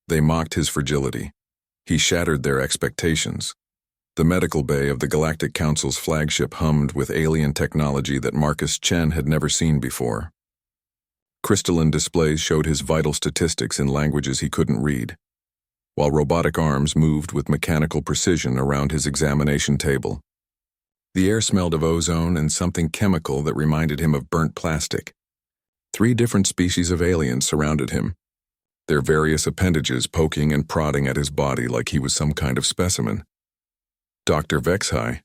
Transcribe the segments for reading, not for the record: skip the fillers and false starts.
They mocked his fragility. He shattered their expectations. The medical bay of the Galactic Council's flagship hummed with alien technology that Marcus Chen had never seen before. Crystalline displays showed his vital statistics in languages he couldn't read, while robotic arms moved with mechanical precision around his examination table. The air smelled of ozone and something chemical that reminded him of burnt plastic. 3 different species of aliens surrounded him, their various appendages poking and prodding at his body like he was some kind of specimen. Dr. Vexhai,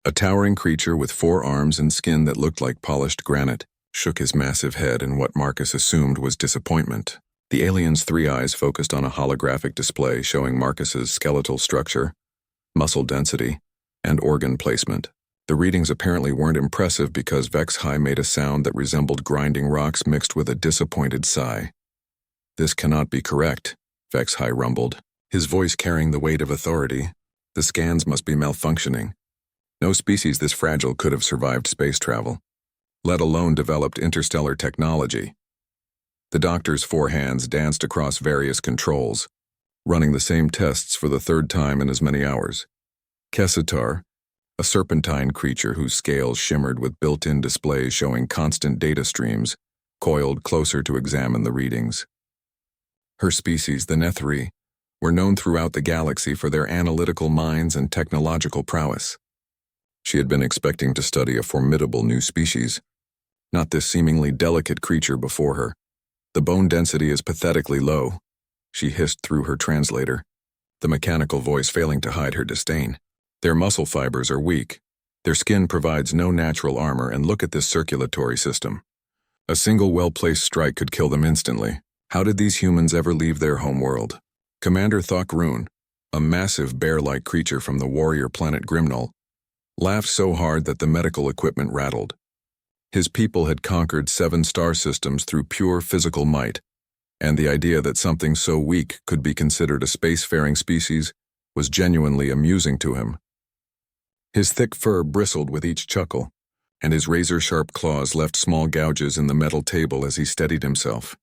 a towering creature with 4 arms and skin that looked like polished granite, shook his massive head in what Marcus assumed was disappointment. The alien's 3 eyes focused on a holographic display showing Marcus's skeletal structure, muscle density, and organ placement. The readings apparently weren't impressive because Vexhai made a sound that resembled grinding rocks mixed with a disappointed sigh. "This cannot be correct," Vexhai rumbled, his voice carrying the weight of authority. "The scans must be malfunctioning. No species this fragile could have survived space travel, let alone developed interstellar technology." The doctor's 4 hands danced across various controls, running the same tests for the 3rd time in as many hours. Kessitar, a serpentine creature whose scales shimmered with built-in displays showing constant data streams, coiled closer to examine the readings. Her species, the Nethri, were known throughout the galaxy for their analytical minds and technological prowess. She had been expecting to study a formidable new species, not this seemingly delicate creature before her. "The bone density is pathetically low," she hissed through her translator, the mechanical voice failing to hide her disdain. "Their muscle fibers are weak. Their skin provides no natural armor, and look at this circulatory system. A single well-placed strike could kill them instantly. How did these humans ever leave their homeworld?" Commander Thok-Rune, a massive bear-like creature from the warrior planet Grimnol, laughed so hard that the medical equipment rattled. His people had conquered 7 star systems through pure physical might, and the idea that something so weak could be considered a spacefaring species was genuinely amusing to him. His thick fur bristled with each chuckle, and his razor-sharp claws left small gouges in the metal table as he steadied himself.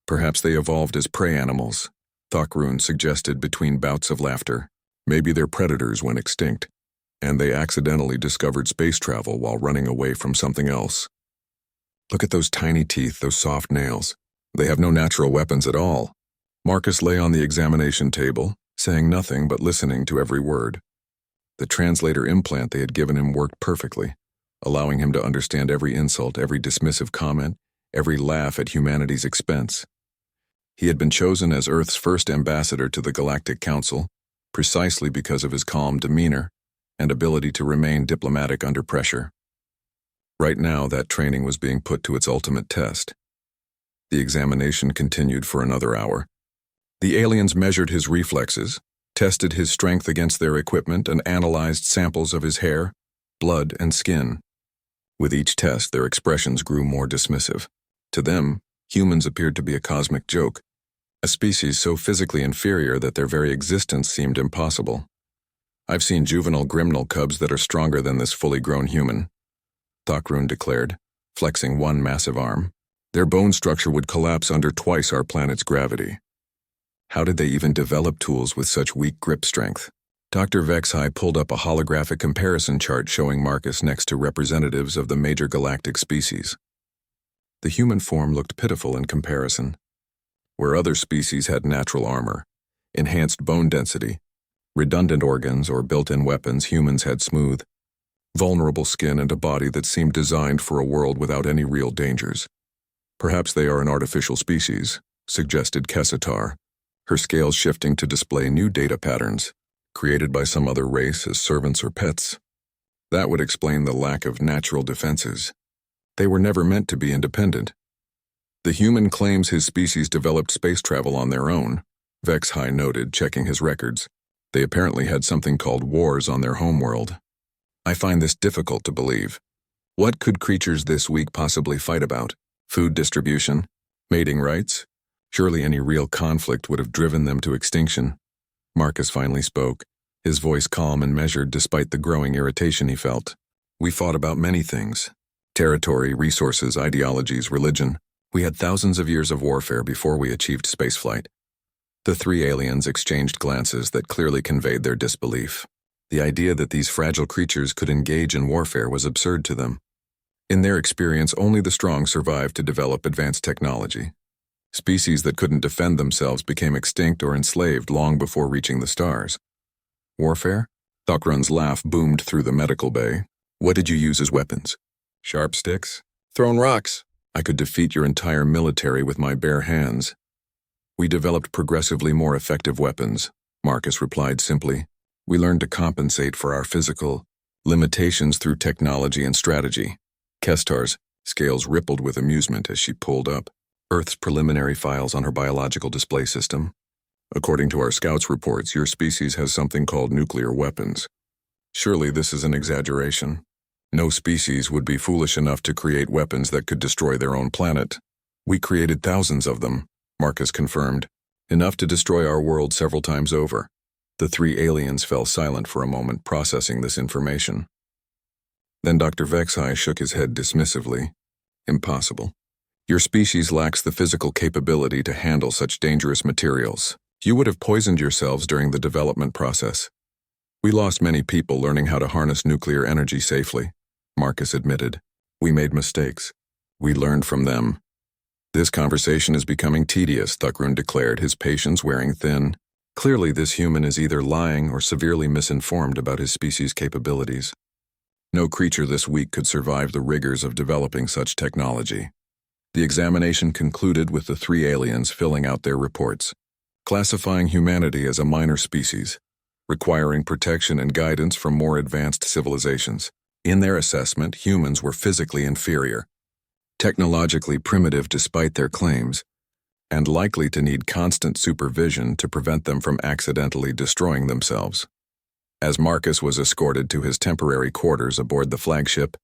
"Perhaps they evolved as prey animals," Thok-Rune suggested between bouts of laughter. "Maybe their predators went extinct, and they accidentally discovered space travel while running away from something else. Look at those tiny teeth, those soft nails. They have no natural weapons at all." Marcus lay on the examination table, saying nothing but listening to every word. The translator implant they had given him worked perfectly, allowing him to understand every insult, every dismissive comment, every laugh at humanity's expense. He had been chosen as Earth's first ambassador to the Galactic Council, precisely because of his calm demeanor and ability to remain diplomatic under pressure. Right now, that training was being put to its ultimate test. The examination continued for another hour. The aliens measured his reflexes, tested his strength against their equipment, and analyzed samples of his hair, blood, and skin. With each test, their expressions grew more dismissive. To them, humans appeared to be a cosmic joke, a species so physically inferior that their very existence seemed impossible. "I've seen juvenile Grimnol cubs that are stronger than this fully grown human," Thok-Rune declared, flexing one massive arm. "Their bone structure would collapse under twice our planet's gravity. How did they even develop tools with such weak grip strength?" Dr. Vexhai pulled up a holographic comparison chart showing Marcus next to representatives of the major galactic species. The human form looked pitiful in comparison. Where other species had natural armor, enhanced bone density, redundant organs, or built-in weapons, humans had smooth, vulnerable skin and a body that seemed designed for a world without any real dangers. "Perhaps they are an artificial species," suggested Kessitar, her scales shifting to display new data patterns, created by some other race as servants or pets. That would explain the lack of natural defenses. They were never meant to be independent. "The human claims his species developed space travel on their own," Vexhai noted, checking his records. "They apparently had something called wars on their homeworld. I find this difficult to believe. What could creatures this weak possibly fight about? Food distribution? Mating rights? Surely any real conflict would have driven them to extinction." Marcus finally spoke, his voice calm and measured despite the growing irritation he felt. "We fought about many things. Territory, resources, ideologies, religion. We had thousands of years of warfare before we achieved spaceflight. The three aliens exchanged glances that clearly conveyed their disbelief. The idea that these fragile creatures could engage in warfare was absurd to them. In their experience, only the strong survived to develop advanced technology. Species that couldn't defend themselves became extinct or enslaved long before reaching the stars. Warfare? Thokrand's laugh boomed through the medical bay. What did you use as weapons? Sharp sticks? Thrown rocks. I could defeat your entire military with my bare hands. We developed progressively more effective weapons, Marcus replied simply. We learned to compensate for our physical limitations through technology and strategy. Kestar's scales rippled with amusement as she pulled up Earth's preliminary files on her biological display system. According to our scouts' reports, your species has something called nuclear weapons. Surely this is an exaggeration. No species would be foolish enough to create weapons that could destroy their own planet. We created thousands of them, Marcus confirmed, enough to destroy our world several times over. The three aliens fell silent for a moment, processing this information. Then Dr. Vexai shook his head dismissively. Impossible. Your species lacks the physical capability to handle such dangerous materials. You would have poisoned yourselves during the development process. We lost many people learning how to harness nuclear energy safely, Marcus admitted. We made mistakes. We learned from them. This conversation is becoming tedious, Thokrand declared, his patience wearing thin. Clearly this human is either lying or severely misinformed about his species' capabilities. No creature this weak could survive the rigors of developing such technology. The examination concluded with the three aliens filling out their reports, classifying humanity as a minor species, requiring protection and guidance from more advanced civilizations. In their assessment, humans were physically inferior, technologically primitive despite their claims, and likely to need constant supervision to prevent them from accidentally destroying themselves. As Marcus was escorted to his temporary quarters aboard the flagship,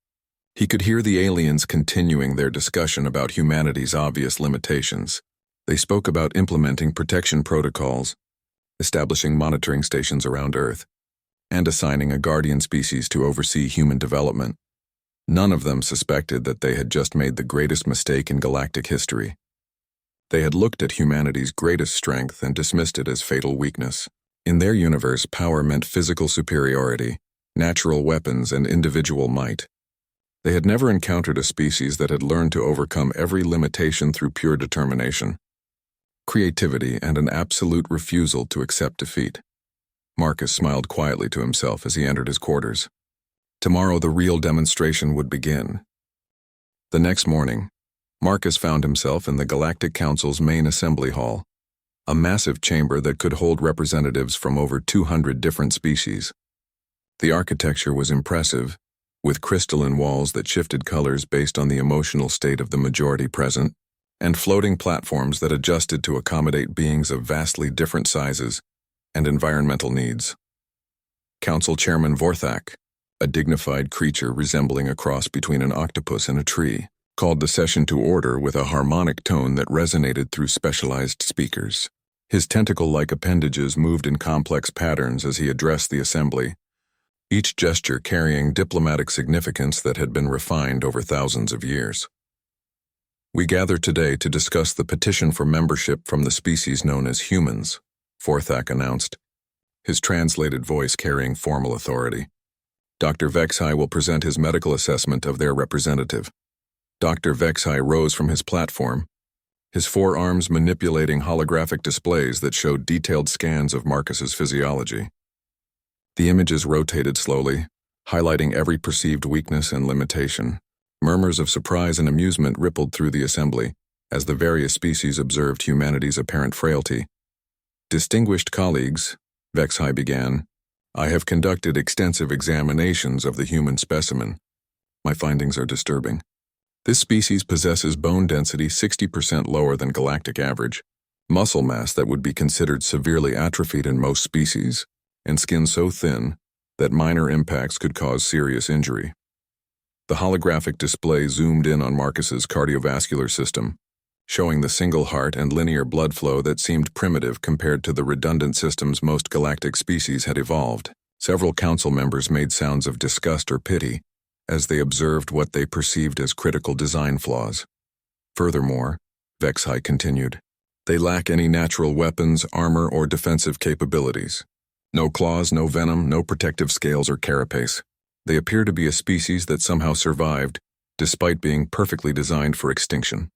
he could hear the aliens continuing their discussion about humanity's obvious limitations. They spoke about implementing protection protocols, establishing monitoring stations around Earth, and assigning a guardian species to oversee human development. None of them suspected that they had just made the greatest mistake in galactic history. They had looked at humanity's greatest strength and dismissed it as fatal weakness. In their universe, power meant physical superiority, natural weapons, and individual might. They had never encountered a species that had learned to overcome every limitation through pure determination, creativity, and an absolute refusal to accept defeat. Marcus smiled quietly to himself as he entered his quarters. Tomorrow the real demonstration would begin. The next morning, Marcus found himself in the Galactic Council's main assembly hall, a massive chamber that could hold representatives from over 200 different species. The architecture was impressive, with crystalline walls that shifted colors based on the emotional state of the majority present, and floating platforms that adjusted to accommodate beings of vastly different sizes and environmental needs. Council Chairman Vorthak, a dignified creature resembling a cross between an octopus and a tree, called the session to order with a harmonic tone that resonated through specialized speakers. His tentacle-like appendages moved in complex patterns as he addressed the assembly, each gesture carrying diplomatic significance that had been refined over thousands of years. We gather today to discuss the petition for membership from the species known as humans, Vorthak announced, his translated voice carrying formal authority. Dr. Vexai will present his medical assessment of their representative. Dr. Vexai rose from his platform, his forearms manipulating holographic displays that showed detailed scans of Marcus's physiology. The images rotated slowly, highlighting every perceived weakness and limitation. Murmurs of surprise and amusement rippled through the assembly as the various species observed humanity's apparent frailty. Distinguished colleagues, Vexai began, I have conducted extensive examinations of the human specimen. My findings are disturbing. This species possesses bone density 60% lower than galactic average, muscle mass that would be considered severely atrophied in most species, and skin so thin that minor impacts could cause serious injury. The holographic display zoomed in on Marcus's cardiovascular system, showing the single heart and linear blood flow that seemed primitive compared to the redundant systems most galactic species had evolved. Several council members made sounds of disgust or pity as they observed what they perceived as critical design flaws. Furthermore, Vexai continued, They lack any natural weapons, armor, or defensive capabilities. No claws, no venom, no protective scales or carapace. They appear to be a species that somehow survived, despite being perfectly designed for extinction.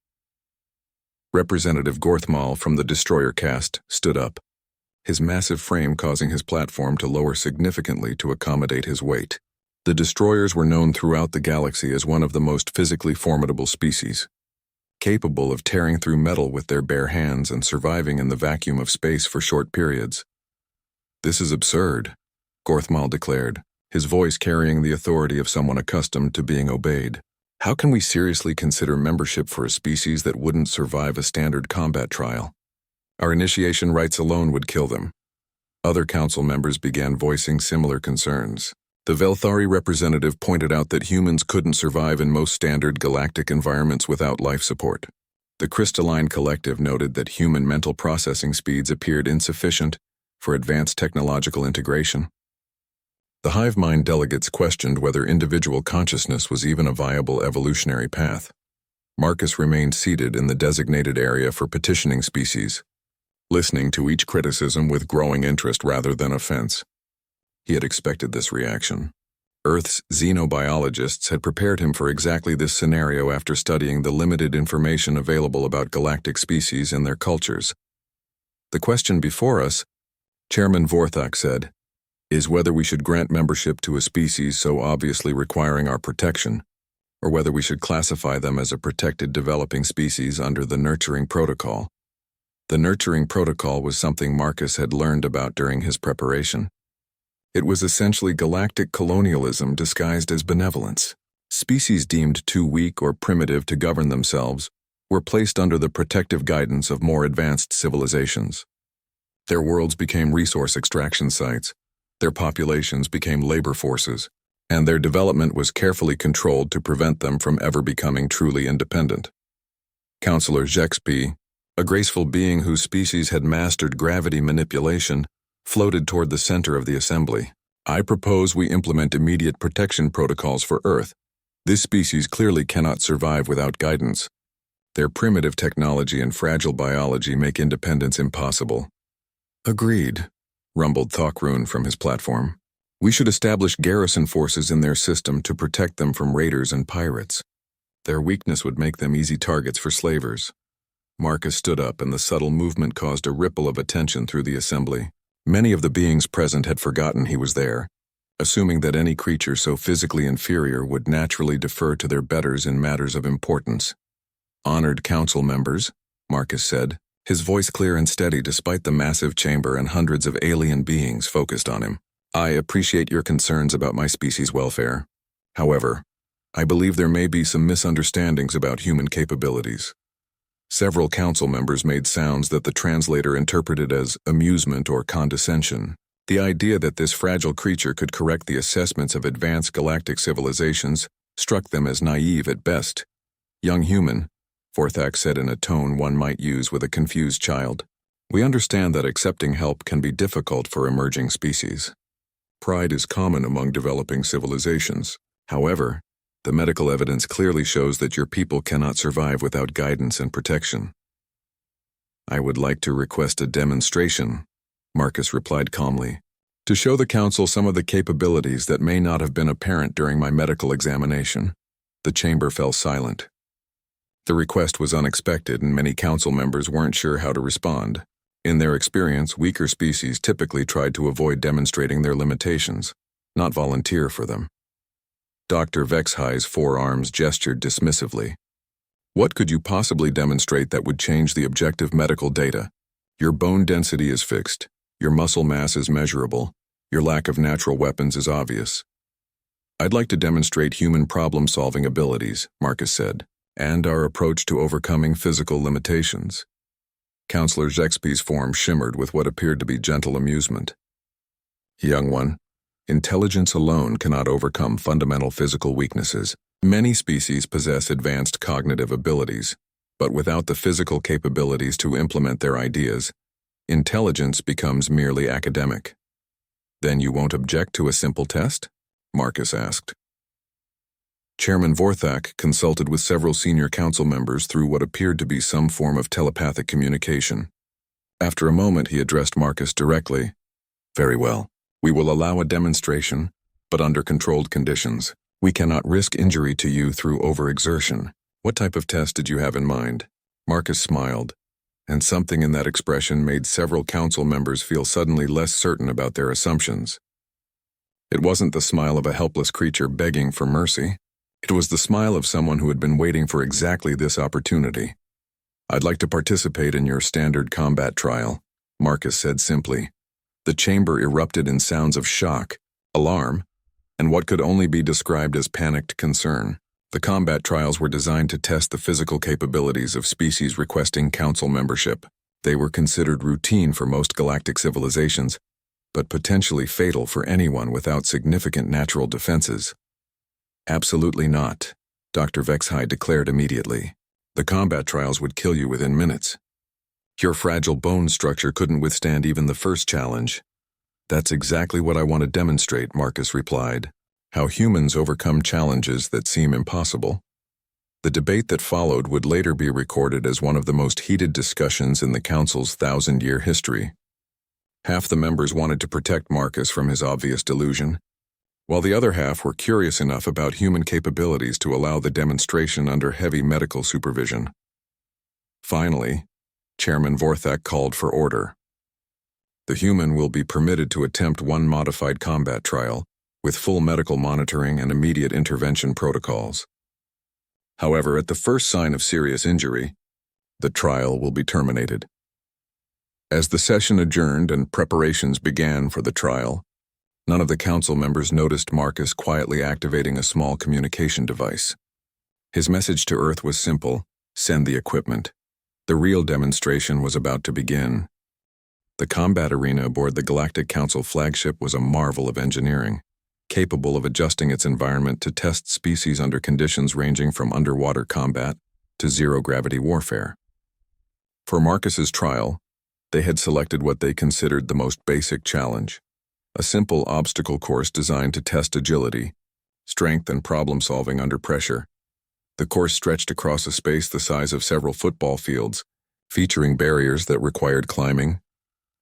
Representative Gorthmal from the Destroyer caste stood up, his massive frame causing his platform to lower significantly to accommodate his weight. The Destroyers were known throughout the galaxy as one of the most physically formidable species, capable of tearing through metal with their bare hands and surviving in the vacuum of space for short periods. "This is absurd," Gorthmal declared, his voice carrying the authority of someone accustomed to being obeyed. "How can we seriously consider membership for a species that wouldn't survive a standard combat trial? Our initiation rites alone would kill them." Other council members began voicing similar concerns. The Velthari representative pointed out that humans couldn't survive in most standard galactic environments without life support. The Crystalline Collective noted that human mental processing speeds appeared insufficient for advanced technological integration. The hive mind delegates questioned whether individual consciousness was even a viable evolutionary path. Marcus remained seated in the designated area for petitioning species, listening to each criticism with growing interest rather than offense. He had expected this reaction. Earth's xenobiologists had prepared him for exactly this scenario after studying the limited information available about galactic species and their cultures. "The question before us," Chairman Vorthak said, "is whether we should grant membership to a species so obviously requiring our protection, or whether we should classify them as a protected developing species under the Nurturing Protocol." The Nurturing Protocol was something Marcus had learned about during his preparation. It was essentially galactic colonialism disguised as benevolence. Species deemed too weak or primitive to govern themselves were placed under the protective guidance of more advanced civilizations. Their worlds became resource extraction sites, their populations became labor forces, and their development was carefully controlled to prevent them from ever becoming truly independent. Counselor Jexby, a graceful being whose species had mastered gravity manipulation, floated toward the center of the assembly. "I propose we implement immediate protection protocols for Earth. This species clearly cannot survive without guidance. Their primitive technology and fragile biology make independence impossible." "Agreed," rumbled Thockrun from his platform. "We should establish garrison forces in their system to protect them from raiders and pirates. Their weakness would make them easy targets for slavers." Marcus stood up, and the subtle movement caused a ripple of attention through the assembly. Many of the beings present had forgotten he was there, assuming that any creature so physically inferior would naturally defer to their betters in matters of importance. "Honored council members," Marcus said, his voice clear and steady despite the massive chamber and hundreds of alien beings focused on him. "I appreciate your concerns about my species' welfare. However, I believe there may be some misunderstandings about human capabilities." Several council members made sounds that the translator interpreted as amusement or condescension. The idea that this fragile creature could correct the assessments of advanced galactic civilizations struck them as naive at best. "Young human," Vorthak said in a tone one might use with a confused child, "we understand that accepting help can be difficult for emerging species. Pride is common among developing civilizations. However, the medical evidence clearly shows that your people cannot survive without guidance and protection." "I would like to request a demonstration," Marcus replied calmly, "to show the council some of the capabilities that may not have been apparent during my medical examination." The chamber fell silent. The request was unexpected, and many council members weren't sure how to respond. In their experience, weaker species typically tried to avoid demonstrating their limitations, not volunteer for them. Dr. Vexhigh's forearms gestured dismissively. "What could you possibly demonstrate that would change the objective medical data? Your bone density is fixed, your muscle mass is measurable, your lack of natural weapons is obvious." "I'd like to demonstrate human problem-solving abilities," Marcus said, "and our approach to overcoming physical limitations." Counselor Zexby's form shimmered with what appeared to be gentle amusement. "Young one, intelligence alone cannot overcome fundamental physical weaknesses. Many species possess advanced cognitive abilities, but without the physical capabilities to implement their ideas, intelligence becomes merely academic." "Then you won't object to a simple test?" Marcus asked. Chairman Vorthak consulted with several senior council members through what appeared to be some form of telepathic communication. After a moment, he addressed Marcus directly. "Very well. We will allow a demonstration, but under controlled conditions. We cannot risk injury to you through overexertion. What type of test did you have in mind?" Marcus smiled, and something in that expression made several council members feel suddenly less certain about their assumptions. It wasn't the smile of a helpless creature begging for mercy. It was the smile of someone who had been waiting for exactly this opportunity. "I'd like to participate in your standard combat trial," Marcus said simply. The chamber erupted in sounds of shock, alarm, and what could only be described as panicked concern. The combat trials were designed to test the physical capabilities of species requesting council membership. They were considered routine for most galactic civilizations, but potentially fatal for anyone without significant natural defenses. "Absolutely not," Dr. Vexhai declared immediately. "The combat trials would kill you within minutes. Your fragile bone structure couldn't withstand even the first challenge." "That's exactly what I want to demonstrate," Marcus replied. "How humans overcome challenges that seem impossible." The debate that followed would later be recorded as one of the most heated discussions in the Council's 1,000-year history. Half the members wanted to protect Marcus from his obvious delusion, while the other half were curious enough about human capabilities to allow the demonstration under heavy medical supervision. Finally, Chairman Vorthak called for order. "The human will be permitted to attempt one modified combat trial, with full medical monitoring and immediate intervention protocols. However, at the first sign of serious injury, the trial will be terminated." As the session adjourned and preparations began for the trial, none of the council members noticed Marcus quietly activating a small communication device. His message to Earth was simple: send the equipment. The real demonstration was about to begin. The combat arena aboard the Galactic Council flagship was a marvel of engineering, capable of adjusting its environment to test species under conditions ranging from underwater combat to zero-gravity warfare. For Marcus's trial, they had selected what they considered the most basic challenge: a simple obstacle course designed to test agility, strength, and problem-solving under pressure. The course stretched across a space the size of several football fields, featuring barriers that required climbing,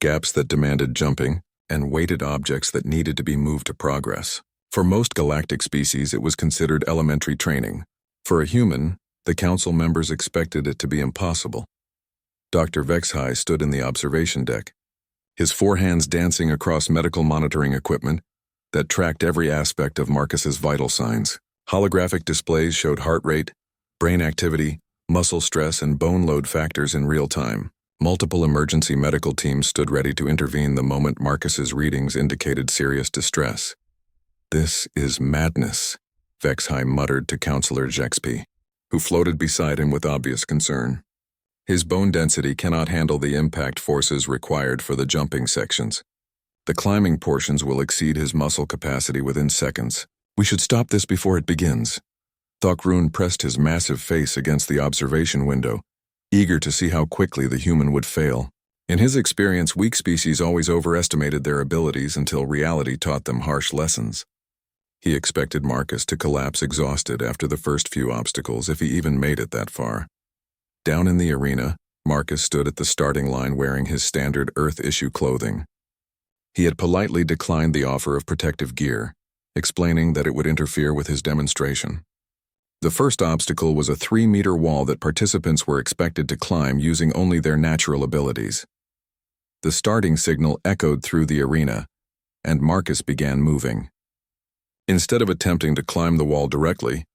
gaps that demanded jumping, and weighted objects that needed to be moved to progress. For most galactic species, it was considered elementary training. For a human, the council members expected it to be impossible. Dr. Vexhai stood in the observation deck, his four hands dancing across medical monitoring equipment that tracked every aspect of Marcus's vital signs. Holographic displays showed heart rate, brain activity, muscle stress, and bone load factors in real time. Multiple emergency medical teams stood ready to intervene the moment Marcus's readings indicated serious distress. "This is madness," Vexhai muttered to Counselor Jexpi, who floated beside him with obvious concern. "His bone density cannot handle the impact forces required for the jumping sections. The climbing portions will exceed his muscle capacity within seconds. We should stop this before it begins." Thokroon pressed his massive face against the observation window, eager to see how quickly the human would fail. In his experience, weak species always overestimated their abilities until reality taught them harsh lessons. He expected Marcus to collapse exhausted after the first few obstacles, if he even made it that far. Down in the arena, Marcus stood at the starting line wearing his standard Earth-issue clothing. He had politely declined the offer of protective gear, explaining that it would interfere with his demonstration. The first obstacle was a 3-meter wall that participants were expected to climb using only their natural abilities. The starting signal echoed through the arena, and Marcus began moving. Instead of attempting to climb the wall directly,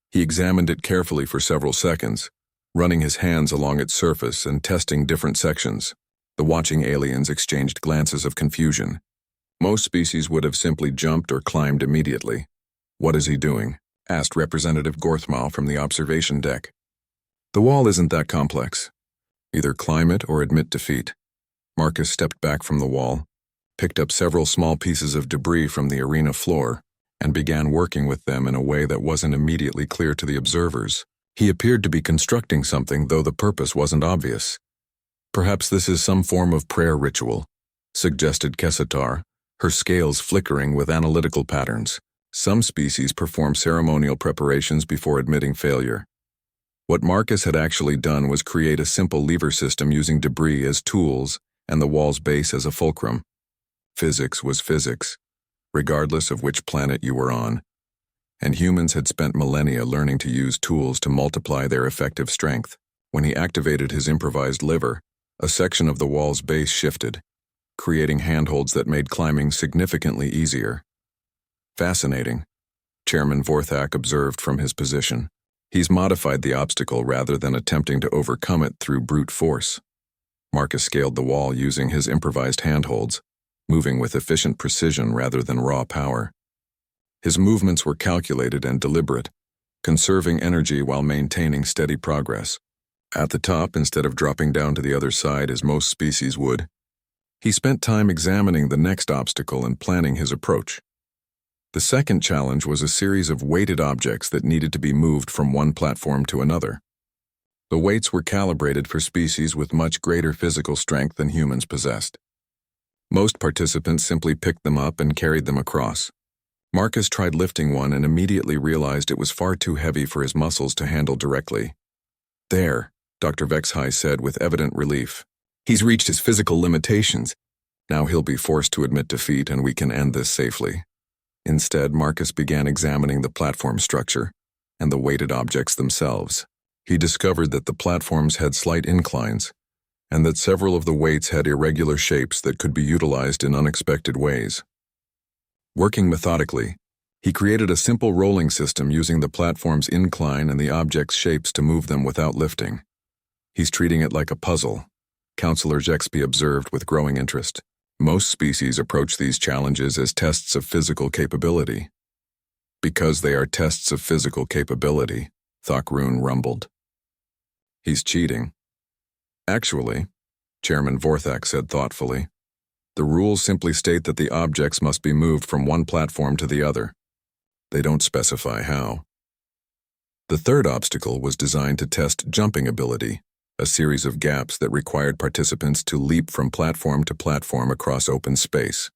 he examined it carefully for several seconds, running his hands along its surface and testing different sections. The watching aliens exchanged glances of confusion. Most species would have simply jumped or climbed immediately. "What is he doing?" asked Representative Gorthmal from the observation deck. "The wall isn't that complex. Either climb it or admit defeat." Marcus stepped back from the wall, picked up several small pieces of debris from the arena floor, and began working with them in a way that wasn't immediately clear to the observers. He appeared to be constructing something, though the purpose wasn't obvious. "Perhaps this is some form of prayer ritual," suggested Kessatar, her scales flickering with analytical patterns. Some species perform ceremonial preparations before admitting failure. What Marcus had actually done was create a simple lever system using debris as tools and the wall's base as a fulcrum. Physics was physics, regardless of which planet you were on, and humans had spent millennia learning to use tools to multiply their effective strength. When he activated his improvised lever, a section of the wall's base shifted, creating handholds that made climbing significantly easier. Fascinating, Chairman Vorthak observed from his position. He's modified the obstacle rather than attempting to overcome it through brute force. Marcus scaled the wall using his improvised handholds, moving with efficient precision rather than raw power. His movements were calculated and deliberate, conserving energy while maintaining steady progress. At the top, instead of dropping down to the other side as most species would, he spent time examining the next obstacle and planning his approach. The second challenge was a series of weighted objects that needed to be moved from one platform to another. The weights were calibrated for species with much greater physical strength than humans possessed. Most participants simply picked them up and carried them across. Marcus tried lifting one and immediately realized it was far too heavy for his muscles to handle directly. "There," Dr. Vexhai said with evident relief. "He's reached his physical limitations. Now he'll be forced to admit defeat and we can end this safely." Instead, Marcus began examining the platform structure and the weighted objects themselves. He discovered that the platforms had slight inclines, and that several of the weights had irregular shapes that could be utilized in unexpected ways. Working methodically, he created a simple rolling system using the platform's incline and the object's shapes to move them without lifting. "He's treating it like a puzzle," Counselor Jexby observed with growing interest. "Most species approach these challenges as tests of physical capability." "Because they are tests of physical capability," Thakroon rumbled. "He's cheating." "Actually," Chairman Vorthak said thoughtfully, "the rules simply state that the objects must be moved from one platform to the other. They don't specify how." The third obstacle was designed to test jumping ability, a series of gaps that required participants to leap from platform to platform across open space.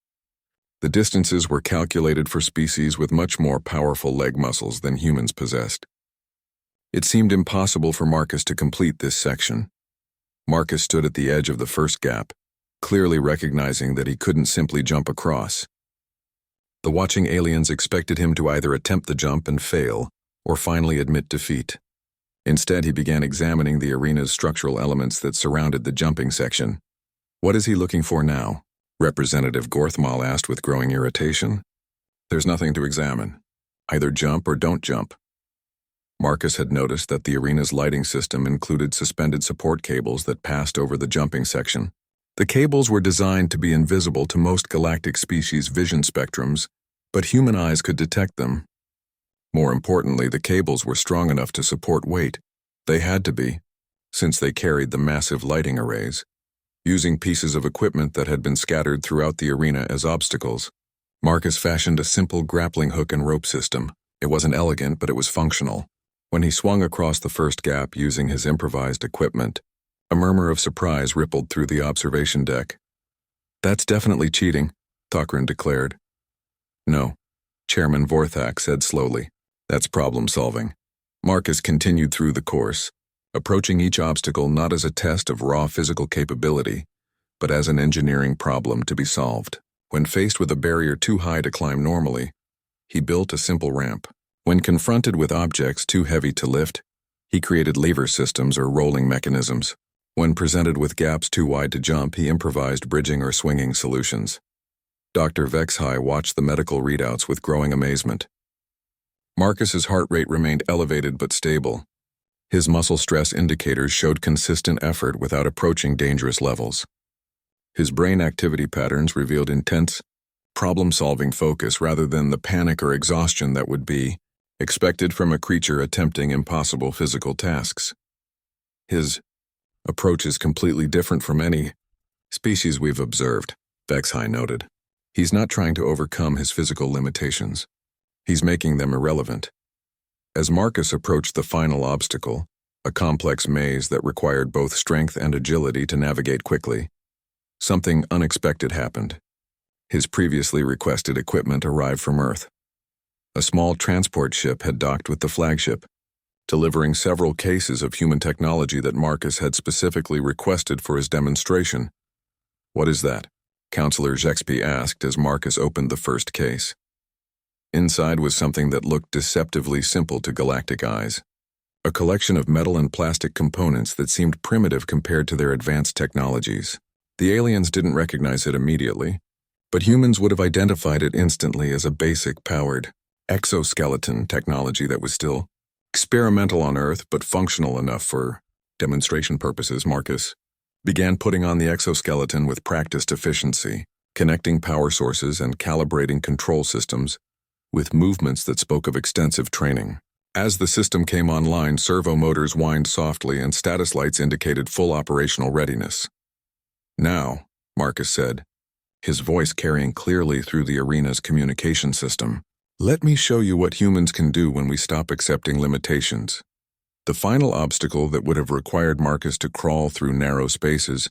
The distances were calculated for species with much more powerful leg muscles than humans possessed. It seemed impossible for Marcus to complete this section. Marcus stood at the edge of the first gap, clearly recognizing that he couldn't simply jump across. The watching aliens expected him to either attempt the jump and fail, or finally admit defeat. Instead, he began examining the arena's structural elements that surrounded the jumping section. "What is he looking for now?" Representative Gorthmal asked with growing irritation. "There's nothing to examine. Either jump or don't jump." Marcus had noticed that the arena's lighting system included suspended support cables that passed over the jumping section. The cables were designed to be invisible to most galactic species' vision spectrums, but human eyes could detect them. More importantly, the cables were strong enough to support weight. They had to be, since they carried the massive lighting arrays. Using pieces of equipment that had been scattered throughout the arena as obstacles, Marcus fashioned a simple grappling hook and rope system. It wasn't elegant, but it was functional. When he swung across the first gap using his improvised equipment, a murmur of surprise rippled through the observation deck. "That's definitely cheating," Thakroon declared. "No," Chairman Vorthak said slowly. "That's problem solving." Marcus continued through the course, approaching each obstacle not as a test of raw physical capability, but as an engineering problem to be solved. When faced with a barrier too high to climb normally, he built a simple ramp. When confronted with objects too heavy to lift, he created lever systems or rolling mechanisms. When presented with gaps too wide to jump, he improvised bridging or swinging solutions. Dr. Vexhai watched the medical readouts with growing amazement. Marcus's heart rate remained elevated but stable. His muscle stress indicators showed consistent effort without approaching dangerous levels. His brain activity patterns revealed intense, problem-solving focus rather than the panic or exhaustion that would be expected from a creature attempting impossible physical tasks. His approach is completely different from any species we've observed, Vexhai noted. He's not trying to overcome his physical limitations. He's making them irrelevant. As Marcus approached the final obstacle, a complex maze that required both strength and agility to navigate quickly, something unexpected happened. His previously requested equipment arrived from Earth. A small transport ship had docked with the flagship, delivering several cases of human technology that Marcus had specifically requested for his demonstration. "What is that?" Counselor Jexby asked as Marcus opened the first case. Inside was something that looked deceptively simple to galactic eyes. A collection of metal and plastic components that seemed primitive compared to their advanced technologies. The aliens didn't recognize it immediately, but humans would have identified it instantly as a basic powered exoskeleton technology that was still experimental on Earth but functional enough for demonstration purposes. Marcus began putting on the exoskeleton with practiced efficiency, connecting power sources and calibrating control systems with movements that spoke of extensive training. As the system came online, servo motors whined softly and status lights indicated full operational readiness. "Now," Marcus said, his voice carrying clearly through the arena's communication system, "let me show you what humans can do when we stop accepting limitations." The final obstacle that would have required Marcus to crawl through narrow spaces,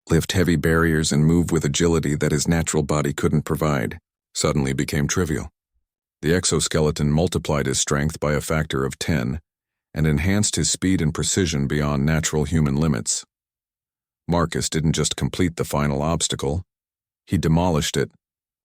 lift heavy barriers, and move with agility that his natural body couldn't provide, suddenly became trivial. The exoskeleton multiplied his strength by a factor of 10 and enhanced his speed and precision beyond natural human limits. Marcus didn't just complete the final obstacle, he demolished it,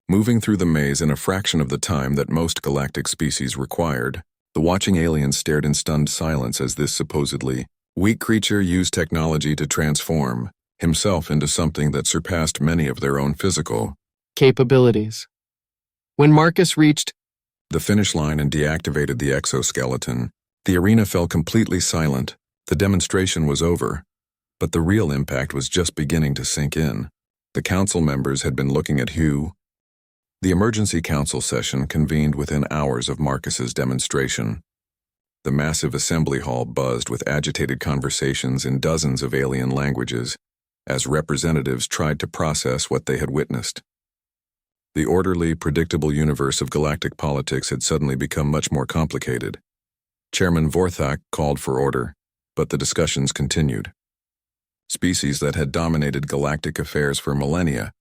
moving through the maze in a fraction of the time that most galactic species required. The watching aliens stared in stunned silence as this supposedly weak creature used technology to transform himself into something that surpassed many of their own physical capabilities. When Marcus reached the finish line and deactivated the exoskeleton, the arena fell completely silent. The demonstration was over, but the real impact was just beginning to sink in. The council members had been looking at Hugh. The emergency council session convened within hours of Marcus's demonstration. The massive assembly hall buzzed with agitated conversations in dozens of alien languages as representatives tried to process what they had witnessed. The orderly, predictable universe of galactic politics had suddenly become much more complicated. Chairman Vorthak called for order, but the discussions continued. Species that had dominated galactic affairs for millennia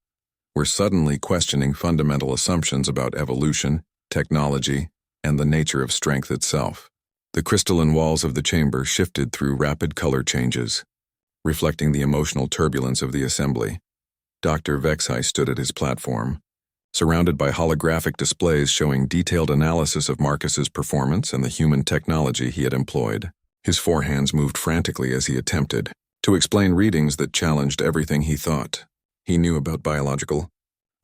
were suddenly questioning fundamental assumptions about evolution, technology, and the nature of strength itself. The crystalline walls of the chamber shifted through rapid color changes, reflecting the emotional turbulence of the assembly. Dr. Vexai stood at his platform, surrounded by holographic displays showing detailed analysis of Marcus's performance and the human technology he had employed. His forehands moved frantically as he attempted to explain readings that challenged everything he thought he knew about biological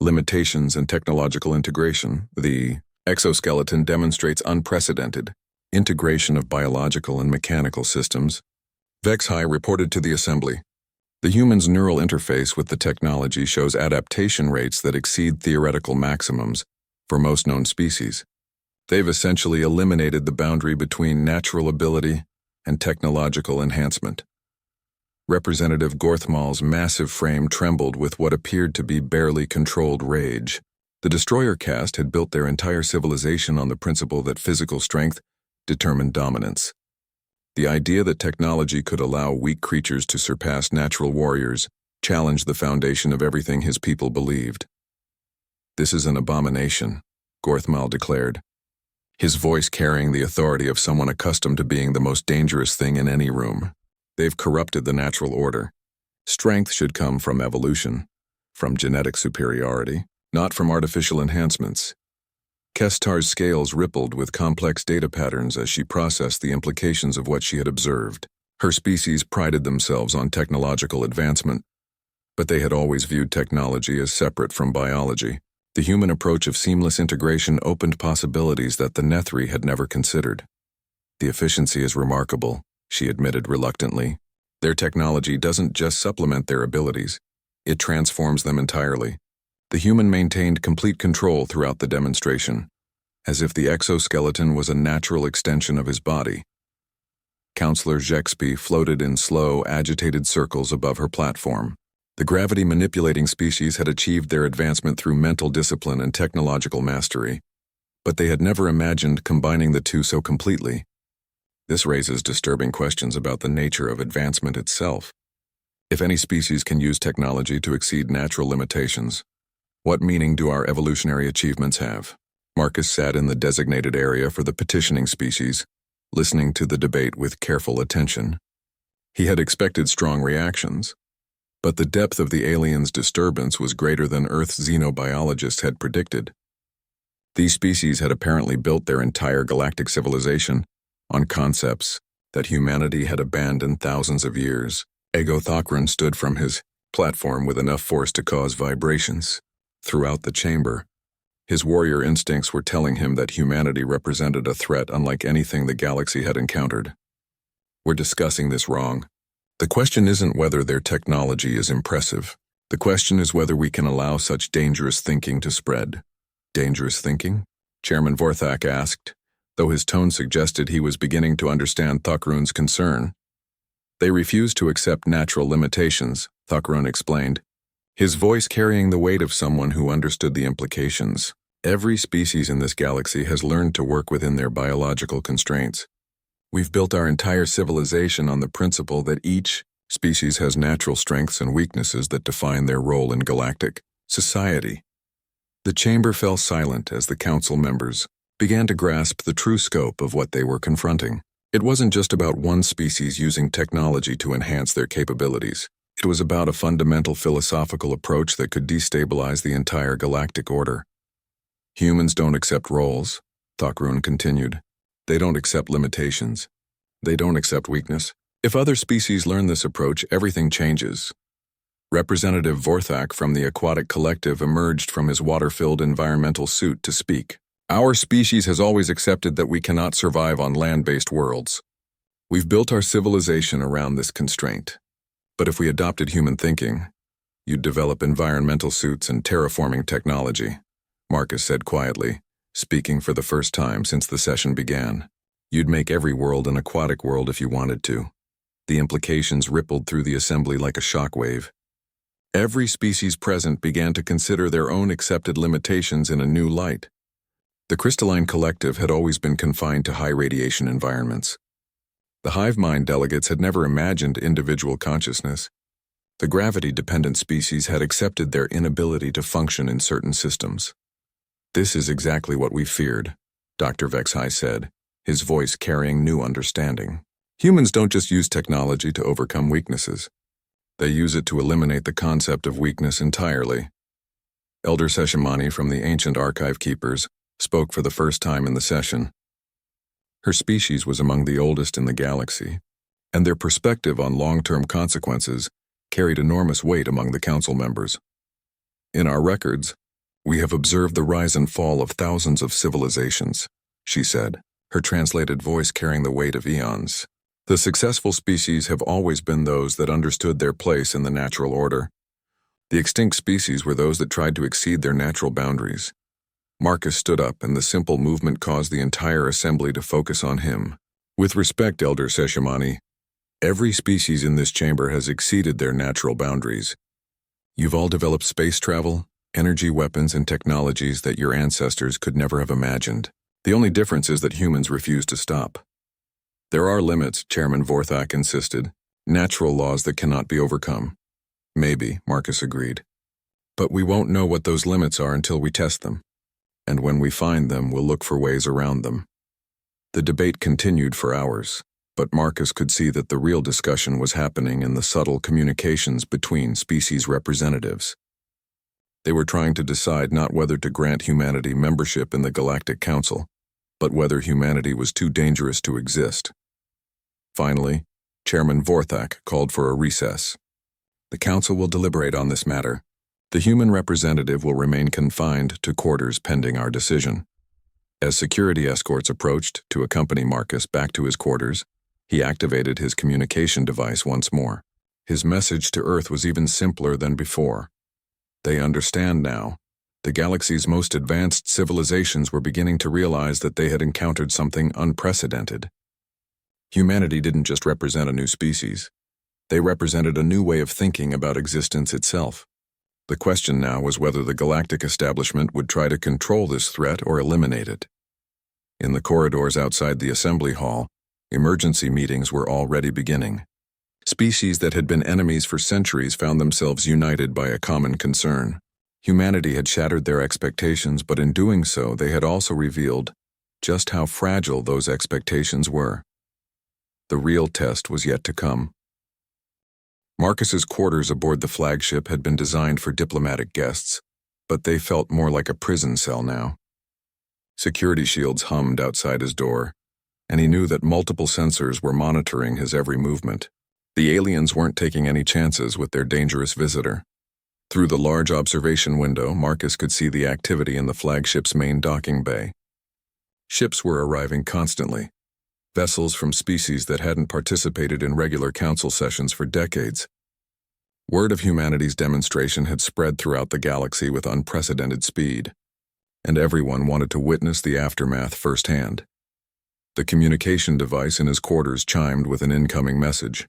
limitations and technological integration. The exoskeleton demonstrates unprecedented integration of biological and mechanical systems. Vexai reported to the assembly. The human's neural interface with the technology shows adaptation rates that exceed theoretical maximums for most known species. They've essentially eliminated the boundary between natural ability and technological enhancement. Representative Gorthmal's massive frame trembled with what appeared to be barely controlled rage. The destroyer caste had built their entire civilization on the principle that physical strength determined dominance. The idea that technology could allow weak creatures to surpass natural warriors challenged the foundation of everything his people believed. "This is an abomination," Gorthmal declared, his voice carrying the authority of someone accustomed to being the most dangerous thing in any room. "They've corrupted the natural order. Strength should come from evolution, from genetic superiority, not from artificial enhancements." Kestar's scales rippled with complex data patterns as she processed the implications of what she had observed. Her species prided themselves on technological advancement, but they had always viewed technology as separate from biology. The human approach of seamless integration opened possibilities that the Nethri had never considered. "The efficiency is remarkable," she admitted reluctantly. "Their technology doesn't just supplement their abilities, it transforms them entirely." The human maintained complete control throughout the demonstration, as if the exoskeleton was a natural extension of his body. Counselor Jexby floated in slow, agitated circles above her platform. The gravity-manipulating species had achieved their advancement through mental discipline and technological mastery, but they had never imagined combining the two so completely. This raises disturbing questions about the nature of advancement itself. If any species can use technology to exceed natural limitations, what meaning do our evolutionary achievements have? Marcus sat in the designated area for the petitioning species, listening to the debate with careful attention. He had expected strong reactions, but the depth of the aliens' disturbance was greater than Earth's xenobiologists had predicted. These species had apparently built their entire galactic civilization on concepts that humanity had abandoned thousands of years. Ego Thokran stood from his platform with enough force to cause vibrations throughout the chamber. His warrior instincts were telling him that humanity represented a threat unlike anything the galaxy had encountered. We're discussing this wrong. The question isn't whether their technology is impressive. The question is whether we can allow such dangerous thinking to spread. Dangerous thinking? Chairman Vorthak asked, though his tone suggested he was beginning to understand Thokran's concern. They refused to accept natural limitations, Thokran explained, his voice carrying the weight of someone who understood the implications. Every species in this galaxy has learned to work within their biological constraints. We've built our entire civilization on the principle that each species has natural strengths and weaknesses that define their role in galactic society. The chamber fell silent as the council members began to grasp the true scope of what they were confronting. It wasn't just about one species using technology to enhance their capabilities. It was about a fundamental philosophical approach that could destabilize the entire galactic order. Humans don't accept roles, Thokran continued. They don't accept limitations. They don't accept weakness. If other species learn this approach, everything changes. Representative Vorthak from the Aquatic Collective emerged from his water-filled environmental suit to speak. Our species has always accepted that we cannot survive on land-based worlds. We've built our civilization around this constraint. But if we adopted human thinking, you'd develop environmental suits and terraforming technology, Marcus said quietly, speaking for the first time since the session began. You'd make every world an aquatic world if you wanted to. The implications rippled through the assembly like a shockwave. Every species present began to consider their own accepted limitations in a new light. The crystalline collective had always been confined to high-radiation environments. The hive mind delegates had never imagined individual consciousness. The gravity-dependent species had accepted their inability to function in certain systems. This is exactly what we feared, Dr. Vexhai said, his voice carrying new understanding. Humans don't just use technology to overcome weaknesses. They use it to eliminate the concept of weakness entirely. Elder Seshimani from the Ancient Archive Keepers spoke for the first time in the session. Her species was among the oldest in the galaxy, and their perspective on long-term consequences carried enormous weight among the council members. In our records, we have observed the rise and fall of thousands of civilizations, she said, her translated voice carrying the weight of eons. The successful species have always been those that understood their place in the natural order. The extinct species were those that tried to exceed their natural boundaries. Marcus stood up, and the simple movement caused the entire assembly to focus on him. With respect, Elder Seshimani, every species in this chamber has exceeded their natural boundaries. You've all developed space travel, energy weapons, and technologies that your ancestors could never have imagined. The only difference is that humans refuse to stop. There are limits, Chairman Vorthak insisted, natural laws that cannot be overcome. Maybe, Marcus agreed. But we won't know what those limits are until we test them. And when we find them, we'll look for ways around them. The debate continued for hours, but Marcus could see that the real discussion was happening in the subtle communications between species representatives. They were trying to decide not whether to grant humanity membership in the Galactic Council, but whether humanity was too dangerous to exist. Finally, Chairman Vorthak called for a recess. The Council will deliberate on this matter. The human representative will remain confined to quarters pending our decision. As security escorts approached to accompany Marcus back to his quarters, he activated his communication device once more. His message to Earth was even simpler than before. They understand now. The galaxy's most advanced civilizations were beginning to realize that they had encountered something unprecedented. Humanity didn't just represent a new species. They represented a new way of thinking about existence itself. The question now was whether the galactic establishment would try to control this threat or eliminate it. In the corridors outside the assembly hall, emergency meetings were already beginning. Species that had been enemies for centuries found themselves united by a common concern. Humanity had shattered their expectations, but in doing so, they had also revealed just how fragile those expectations were. The real test was yet to come. Marcus's quarters aboard the flagship had been designed for diplomatic guests, but they felt more like a prison cell now. Security shields hummed outside his door, and he knew that multiple sensors were monitoring his every movement. The aliens weren't taking any chances with their dangerous visitor. Through the large observation window, Marcus could see the activity in the flagship's main docking bay. Ships were arriving constantly, vessels from species that hadn't participated in regular council sessions for decades. Word of humanity's demonstration had spread throughout the galaxy with unprecedented speed, and everyone wanted to witness the aftermath firsthand. The communication device in his quarters chimed with an incoming message.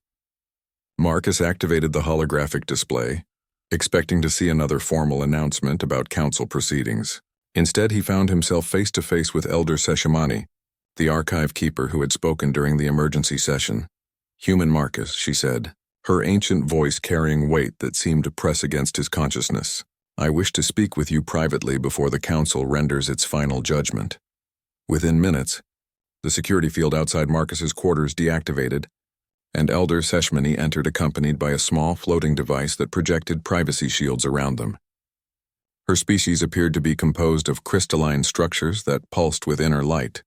Marcus activated the holographic display, expecting to see another formal announcement about council proceedings. Instead, he found himself face-to-face with Elder Seshimani, the archive keeper who had spoken during the emergency session. "Human Marcus," she said, her ancient voice carrying weight that seemed to press against his consciousness. "I wish to speak with you privately before the council renders its final judgment." Within minutes, the security field outside Marcus's quarters deactivated, and Elder Seshimani entered accompanied by a small floating device that projected privacy shields around them. Her species appeared to be composed of crystalline structures that pulsed with inner light,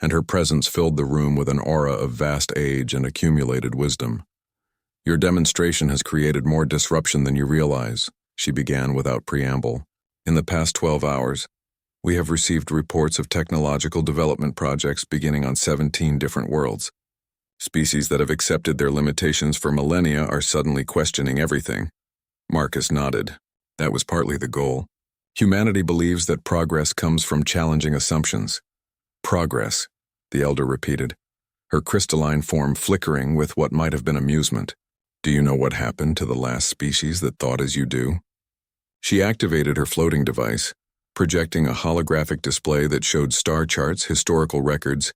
and her presence filled the room with an aura of vast age and accumulated wisdom. "Your demonstration has created more disruption than you realize," she began without preamble. "In the past 12 hours, we have received reports of technological development projects beginning on 17 different worlds. Species that have accepted their limitations for millennia are suddenly questioning everything." Marcus nodded. That was partly the goal. Humanity believes that progress comes from challenging assumptions. "Progress," the elder repeated, her crystalline form flickering with what might have been amusement. "Do you know what happened to the last species that thought as you do?" She activated her floating device, projecting a holographic display that showed star charts, historical records,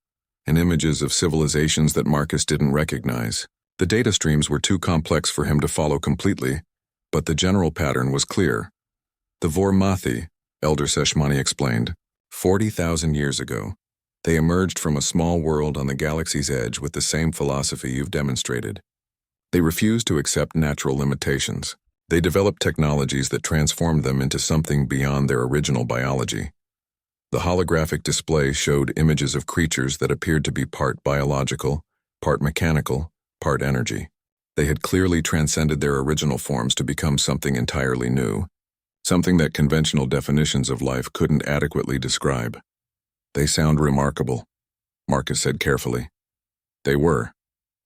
and images of civilizations that Marcus didn't recognize. The data streams were too complex for him to follow completely, but the general pattern was clear. "The Vormathi," Elder Seshimani explained, 40,000 years ago, they emerged from a small world on the galaxy's edge with the same philosophy you've demonstrated. They refused to accept natural limitations. They developed technologies that transformed them into something beyond their original biology. The holographic display showed images of creatures that appeared to be part biological, part mechanical, part energy. They had clearly transcended their original forms to become something entirely new, something that conventional definitions of life couldn't adequately describe. "They sound remarkable," Marcus said carefully. "They were,"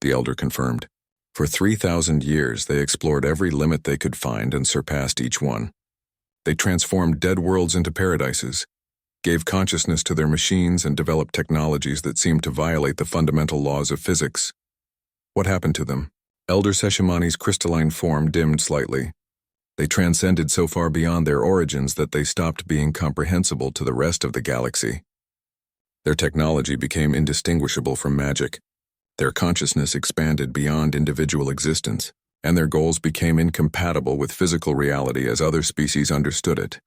the elder confirmed. "For 3,000 years, they explored every limit they could find and surpassed each one. They transformed dead worlds into paradises, gave consciousness to their machines, and developed technologies that seemed to violate the fundamental laws of physics. What happened to them?" Elder Seshimani's crystalline form dimmed slightly. "They transcended so far beyond their origins that they stopped being comprehensible to the rest of the galaxy. Their technology became indistinguishable from magic. Their consciousness expanded beyond individual existence, and their goals became incompatible with physical reality as other species understood it.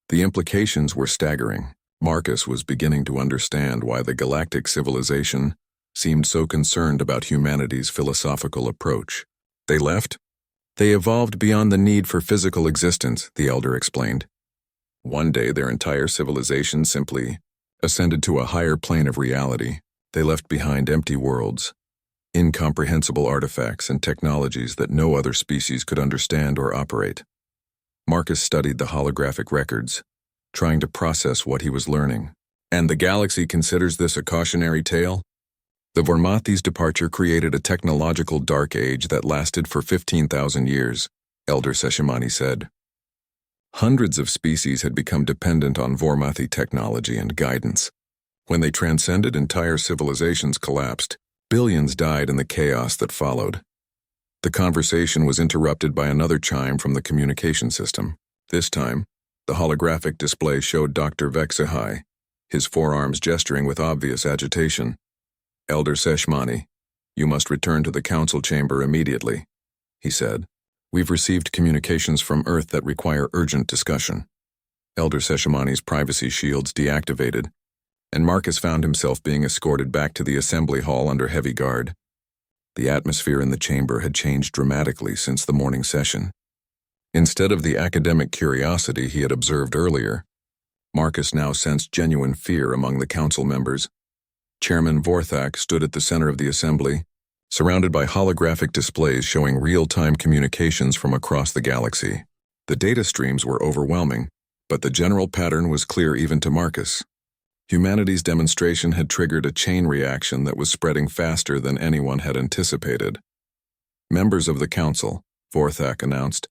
The implications were staggering. Marcus was beginning to understand why the galactic civilization seemed so concerned about humanity's philosophical approach. "They left? They evolved beyond the need for physical existence," the elder explained. "One day their entire civilization simply ascended to a higher plane of reality. They left behind empty worlds, incomprehensible artifacts, and technologies that no other species could understand or operate." Marcus studied the holographic records, trying to process what he was learning. "And the galaxy considers this a cautionary tale?" "The Vormathi's departure created a technological dark age that lasted for 15,000 years, Elder Seshimani said. Hundreds of species had become dependent on Vormathi technology and guidance. When they transcended, entire civilizations collapsed. Billions died in the chaos that followed. The conversation was interrupted by another chime from the communication system. This time, the holographic display showed Dr. Vexahai, his forearms gesturing with obvious agitation. "Elder Seshimani, you must return to the council chamber immediately," he said. "We've received communications from Earth that require urgent discussion." Elder Seshimani's privacy shields deactivated, and Marcus found himself being escorted back to the assembly hall under heavy guard. The atmosphere in the chamber had changed dramatically since the morning session. Instead of the academic curiosity he had observed earlier, Marcus now sensed genuine fear among the council members. Chairman Vorthak stood at the center of the assembly, surrounded by holographic displays showing real-time communications from across the galaxy. The data streams were overwhelming, but the general pattern was clear even to Marcus. Humanity's demonstration had triggered a chain reaction that was spreading faster than anyone had anticipated. Members of the council, Vorthak announced,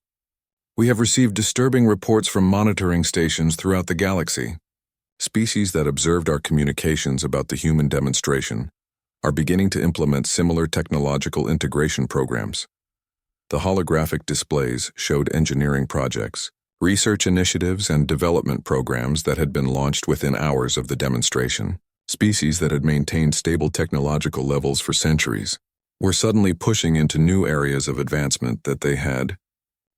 "We have received disturbing reports from monitoring stations throughout the galaxy. Species that observed our communications about the human demonstration are beginning to implement similar technological integration programs." The holographic displays showed engineering projects, research initiatives, and development programs that had been launched within hours of the demonstration. Species that had maintained stable technological levels for centuries were suddenly pushing into new areas of advancement that they had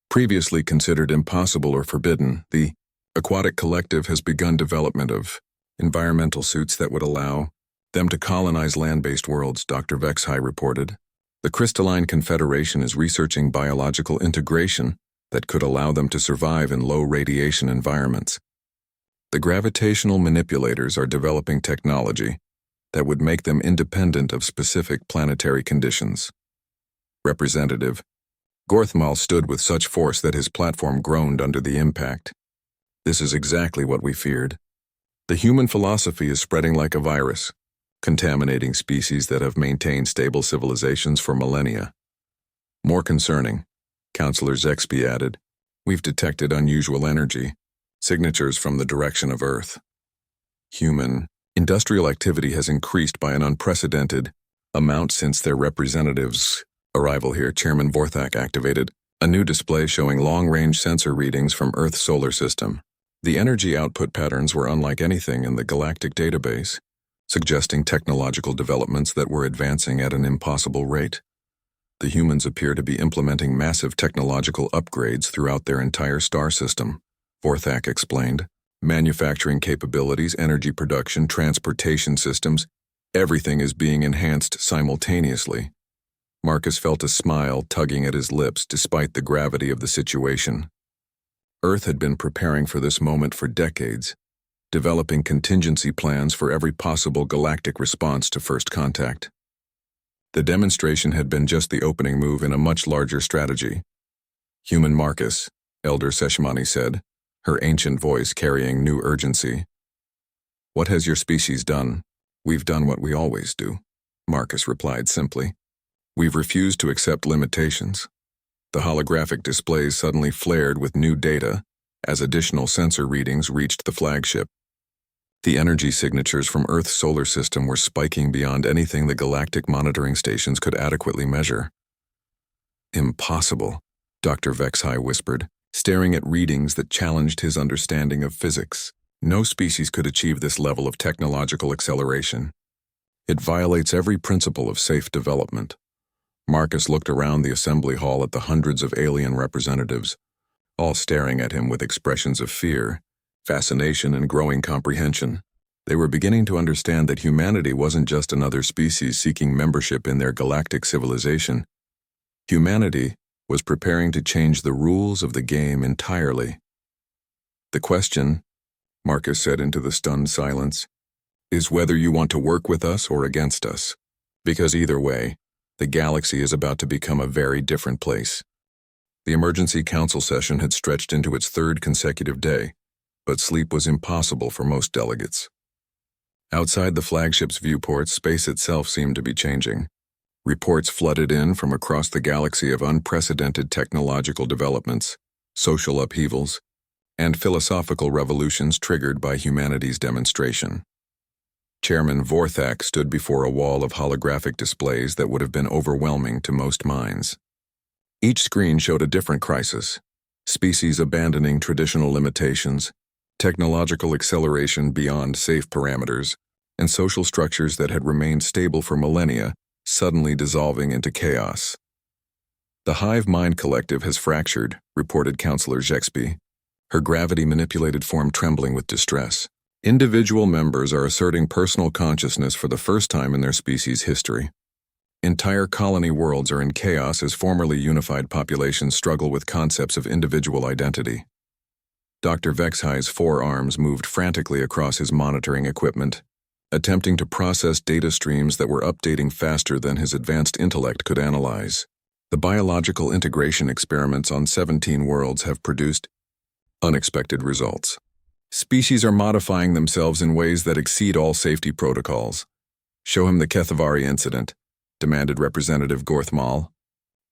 previously considered impossible or forbidden. The Aquatic Collective has begun development of environmental suits that would allow them to colonize land-based worlds, Dr. Vexhai reported. The Crystalline Confederation is researching biological integration that could allow them to survive in low-radiation environments. The gravitational manipulators are developing technology that would make them independent of specific planetary conditions. Representative Gorthmal stood with such force that his platform groaned under the impact. This is exactly what we feared. The human philosophy is spreading like a virus, contaminating species that have maintained stable civilizations for millennia. More concerning, Counselor Zexby added, we've detected unusual energy, signatures from the direction of Earth. Human, industrial activity has increased by an unprecedented amount since their representatives' arrival here. Chairman Vorthak activated a new display showing long-range sensor readings from Earth's solar system. The energy output patterns were unlike anything in the galactic database, suggesting technological developments that were advancing at an impossible rate. The humans appear to be implementing massive technological upgrades throughout their entire star system, Vorthak explained. Manufacturing capabilities, energy production, transportation systems, everything is being enhanced simultaneously. Marcus felt a smile tugging at his lips despite the gravity of the situation. Earth had been preparing for this moment for decades, developing contingency plans for every possible galactic response to first contact. The demonstration had been just the opening move in a much larger strategy. Human Marcus, Elder Seshimani said, her ancient voice carrying new urgency. What has your species done? We've done what we always do, Marcus replied simply. We've refused to accept limitations. The holographic displays suddenly flared with new data as additional sensor readings reached the flagship. The energy signatures from Earth's solar system were spiking beyond anything the galactic monitoring stations could adequately measure. Impossible, Dr. Vexhai whispered, staring at readings that challenged his understanding of physics. No species could achieve this level of technological acceleration. It violates every principle of safe development. Marcus looked around the assembly hall at the hundreds of alien representatives, all staring at him with expressions of fear, fascination, and growing comprehension. They were beginning to understand that humanity wasn't just another species seeking membership in their galactic civilization. Humanity was preparing to change the rules of the game entirely. The question, Marcus said into the stunned silence, is whether you want to work with us or against us, because either way, the galaxy is about to become a very different place. The emergency council session had stretched into its third consecutive day, but sleep was impossible for most delegates. Outside the flagship's viewports, space itself seemed to be changing. Reports flooded in from across the galaxy of unprecedented technological developments, social upheavals, and philosophical revolutions triggered by humanity's demonstration. Chairman Vorthak stood before a wall of holographic displays that would have been overwhelming to most minds. Each screen showed a different crisis: species abandoning traditional limitations, technological acceleration beyond safe parameters, and social structures that had remained stable for millennia suddenly dissolving into chaos. The Hive Mind Collective has fractured, reported Counselor Zexby. her gravity-manipulated form trembling with distress. Individual members are asserting personal consciousness for the first time in their species' history. Entire colony worlds are in chaos as formerly unified populations struggle with concepts of individual identity. Dr. Vexhi's forearms moved frantically across his monitoring equipment, attempting to process data streams that were updating faster than his advanced intellect could analyze. The biological integration experiments on 17 worlds have produced unexpected results. Species are modifying themselves in ways that exceed all safety protocols. Show him the Kethavari incident, demanded Representative Gorthmal.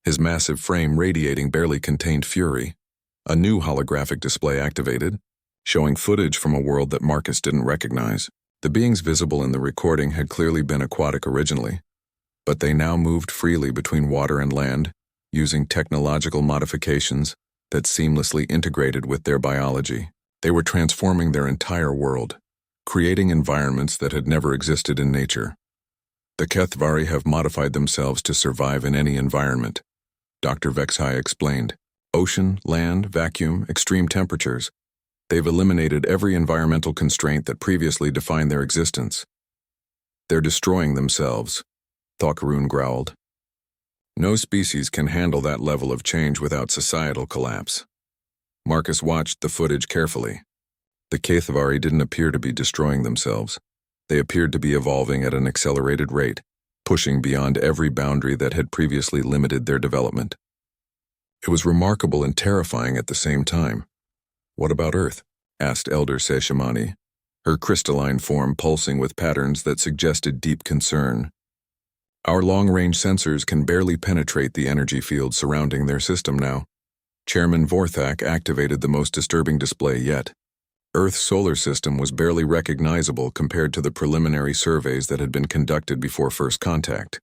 His massive frame radiating barely contained fury. A new holographic display activated, showing footage from a world that Marcus didn't recognize. The beings visible in the recording had clearly been aquatic originally, but they now moved freely between water and land, using technological modifications that seamlessly integrated with their biology. They were transforming their entire world, creating environments that had never existed in nature. The Kethavari have modified themselves to survive in any environment, Dr. Vexhi explained. Ocean, land, vacuum, extreme temperatures. They've eliminated every environmental constraint that previously defined their existence. They're destroying themselves, Thokkarun growled. No species can handle that level of change without societal collapse. Marcus watched the footage carefully. The Kethavari didn't appear to be destroying themselves. They appeared to be evolving at an accelerated rate, pushing beyond every boundary that had previously limited their development. It was remarkable and terrifying at the same time. What about Earth? Asked Elder Seshamani, her crystalline form pulsing with patterns that suggested deep concern. Our long-range sensors can barely penetrate the energy field surrounding their system now. Chairman Vorthak activated the most disturbing display yet. Earth's solar system was barely recognizable compared to the preliminary surveys that had been conducted before first contact.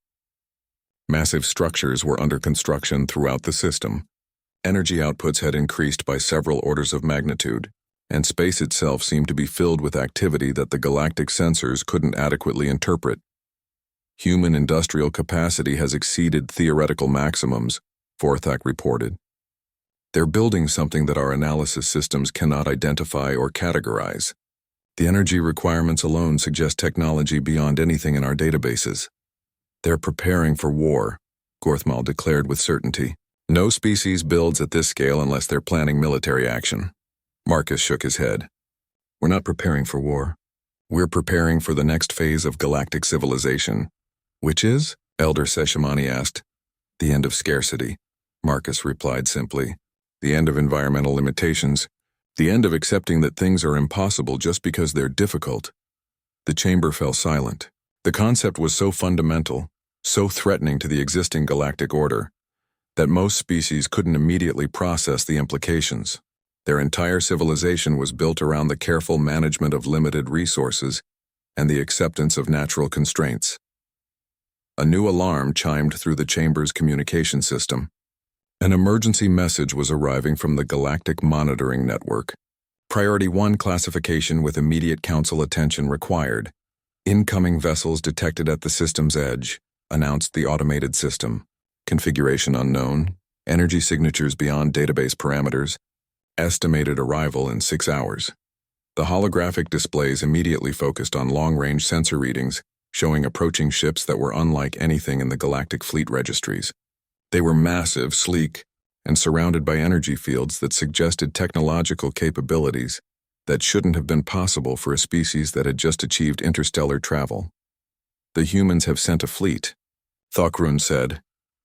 Massive structures were under construction throughout the system. Energy outputs had increased by several orders of magnitude, and space itself seemed to be filled with activity that the galactic sensors couldn't adequately interpret. Human industrial capacity has exceeded theoretical maximums, Vorthak reported. They're building something that our analysis systems cannot identify or categorize. The energy requirements alone suggest technology beyond anything in our databases. They're preparing for war, Gorthmal declared with certainty. No species builds at this scale unless they're planning military action. Marcus shook his head. We're not preparing for war. We're preparing for the next phase of galactic civilization. Which is? Elder Seshamani asked. The end of scarcity, Marcus replied simply. The end of environmental limitations. The end of accepting that things are impossible just because they're difficult. The chamber fell silent. The concept was so fundamental, so threatening to the existing galactic order, that most species couldn't immediately process the implications. Their entire civilization was built around the careful management of limited resources and the acceptance of natural constraints. A new alarm chimed through the chamber's communication system. An emergency message was arriving from the Galactic Monitoring Network. Priority 1 classification with immediate council attention required. Incoming vessels detected at the system's edge, announced the automated system. Configuration unknown, energy signatures beyond database parameters, estimated arrival in 6 hours. The holographic displays immediately focused on long-range sensor readings, showing approaching ships that were unlike anything in the galactic fleet registries. They were massive, sleek, and surrounded by energy fields that suggested technological capabilities that shouldn't have been possible for a species that had just achieved interstellar travel. The humans have sent a fleet, Thokkarun said,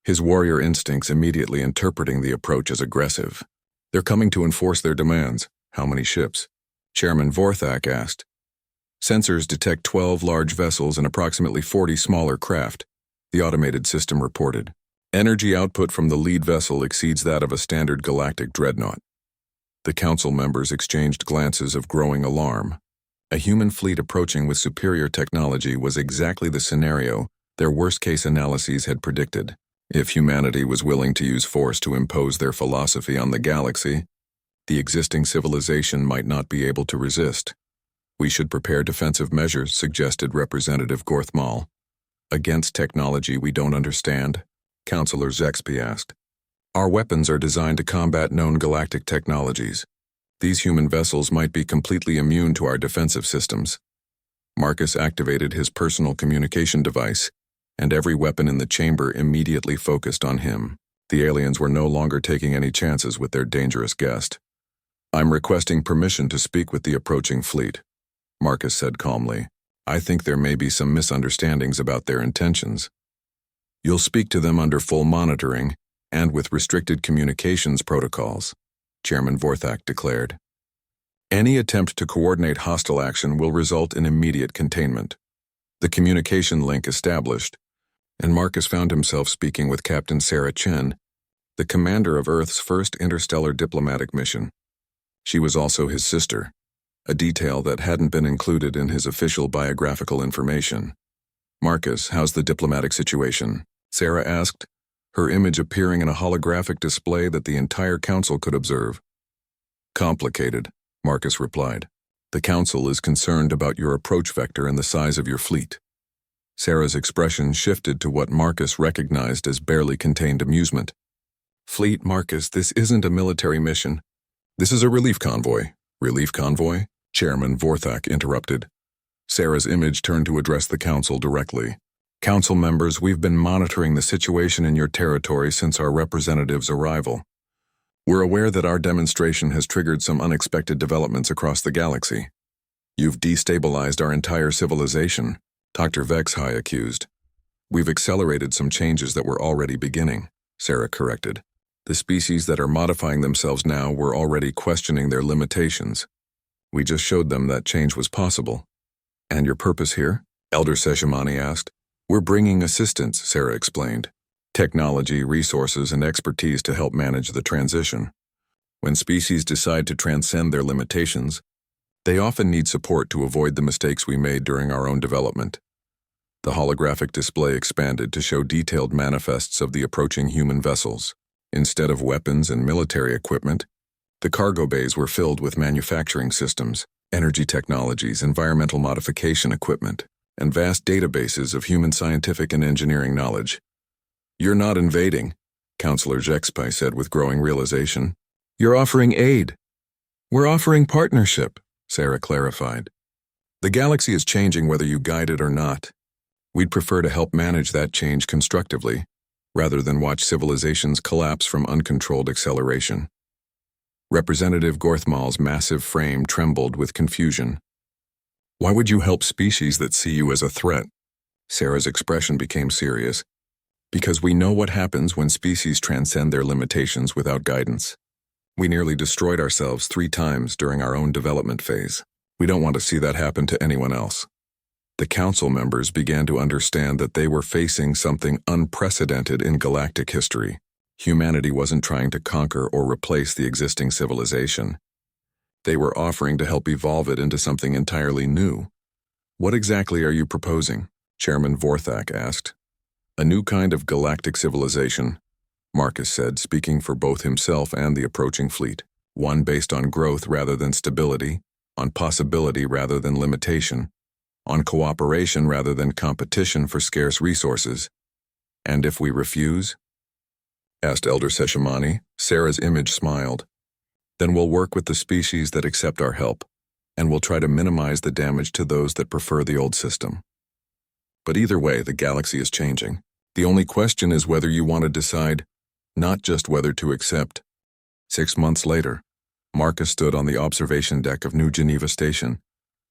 his warrior instincts immediately interpreting the approach as aggressive. They're coming to enforce their demands. How many ships? Chairman Vorthak asked. Sensors detect 12 large vessels and approximately 40 smaller craft, the automated system reported. Energy output from the lead vessel exceeds that of a standard galactic dreadnought. The council members exchanged glances of growing alarm. A human fleet approaching with superior technology was exactly the scenario their worst-case analyses had predicted. If humanity was willing to use force to impose their philosophy on the galaxy, the existing civilization might not be able to resist. We should prepare defensive measures, suggested Representative Gorthmal. Against technology we don't understand? Councillor Zexby asked. Our weapons are designed to combat known galactic technologies. These human vessels might be completely immune to our defensive systems. Marcus activated his personal communication device, and every weapon in the chamber immediately focused on him. The aliens were no longer taking any chances with their dangerous guest. "I'm requesting permission to speak with the approaching fleet," Marcus said calmly. "I think there may be some misunderstandings about their intentions. You'll speak to them under full monitoring and with restricted communications protocols," Chairman Vorthak declared. "Any attempt to coordinate hostile action will result in immediate containment." The communication link established, and Marcus found himself speaking with Captain Sarah Chen, the commander of Earth's first interstellar diplomatic mission. She was also his sister, a detail that hadn't been included in his official biographical information. "Marcus, how's the diplomatic situation?" Sarah asked, her image appearing in a holographic display that the entire council could observe. "Complicated," Marcus replied. "The council is concerned about your approach vector and the size of your fleet." Sarah's expression shifted to what Marcus recognized as barely contained amusement. "Fleet, Marcus, this isn't a military mission. This is a relief convoy." "Relief convoy?" Chairman Vorthak interrupted. Sarah's image turned to address the council directly. "Council members, we've been monitoring the situation in your territory since our representative's arrival. We're aware that our demonstration has triggered some unexpected developments across the galaxy. You've destabilized our entire civilization," Dr. Vexhai accused. "We've accelerated some changes that were already beginning," Sarah corrected. "The species that are modifying themselves now were already questioning their limitations. We just showed them that change was possible." "And your purpose here?" Elder Seshimani asked. "We're bringing assistance," Sarah explained. "Technology, resources, and expertise to help manage the transition. When species decide to transcend their limitations, they often need support to avoid the mistakes we made during our own development." The holographic display expanded to show detailed manifests of the approaching human vessels. Instead of weapons and military equipment, the cargo bays were filled with manufacturing systems, energy technologies, environmental modification equipment, and vast databases of human scientific and engineering knowledge. "You're not invading," Counselor Jexpai said with growing realization. "You're offering aid." "We're offering partnership," Sarah clarified. "The galaxy is changing whether you guide it or not. We'd prefer to help manage that change constructively, rather than watch civilizations collapse from uncontrolled acceleration." Representative Gorthmal's massive frame trembled with confusion. "Why would you help species that see you as a threat?" Sarah's expression became serious. "Because we know what happens when species transcend their limitations without guidance. We nearly destroyed ourselves 3 times during our own development phase. We don't want to see that happen to anyone else." The council members began to understand that they were facing something unprecedented in galactic history. Humanity wasn't trying to conquer or replace the existing civilization. They were offering to help evolve it into something entirely new. "What exactly are you proposing?" Chairman Vorthak asked. "A new kind of galactic civilization," Marcus said, speaking for both himself and the approaching fleet. "One based on growth rather than stability, on possibility rather than limitation, on cooperation rather than competition for scarce resources. And if we refuse?" asked Elder Seshimani. Sarah's image smiled. "Then we'll work with the species that accept our help, and we'll try to minimize the damage to those that prefer the old system. But either way, the galaxy is changing. The only question is whether you want to decide, not just whether to accept." 6 months later, Marcus stood on the observation deck of New Geneva Station,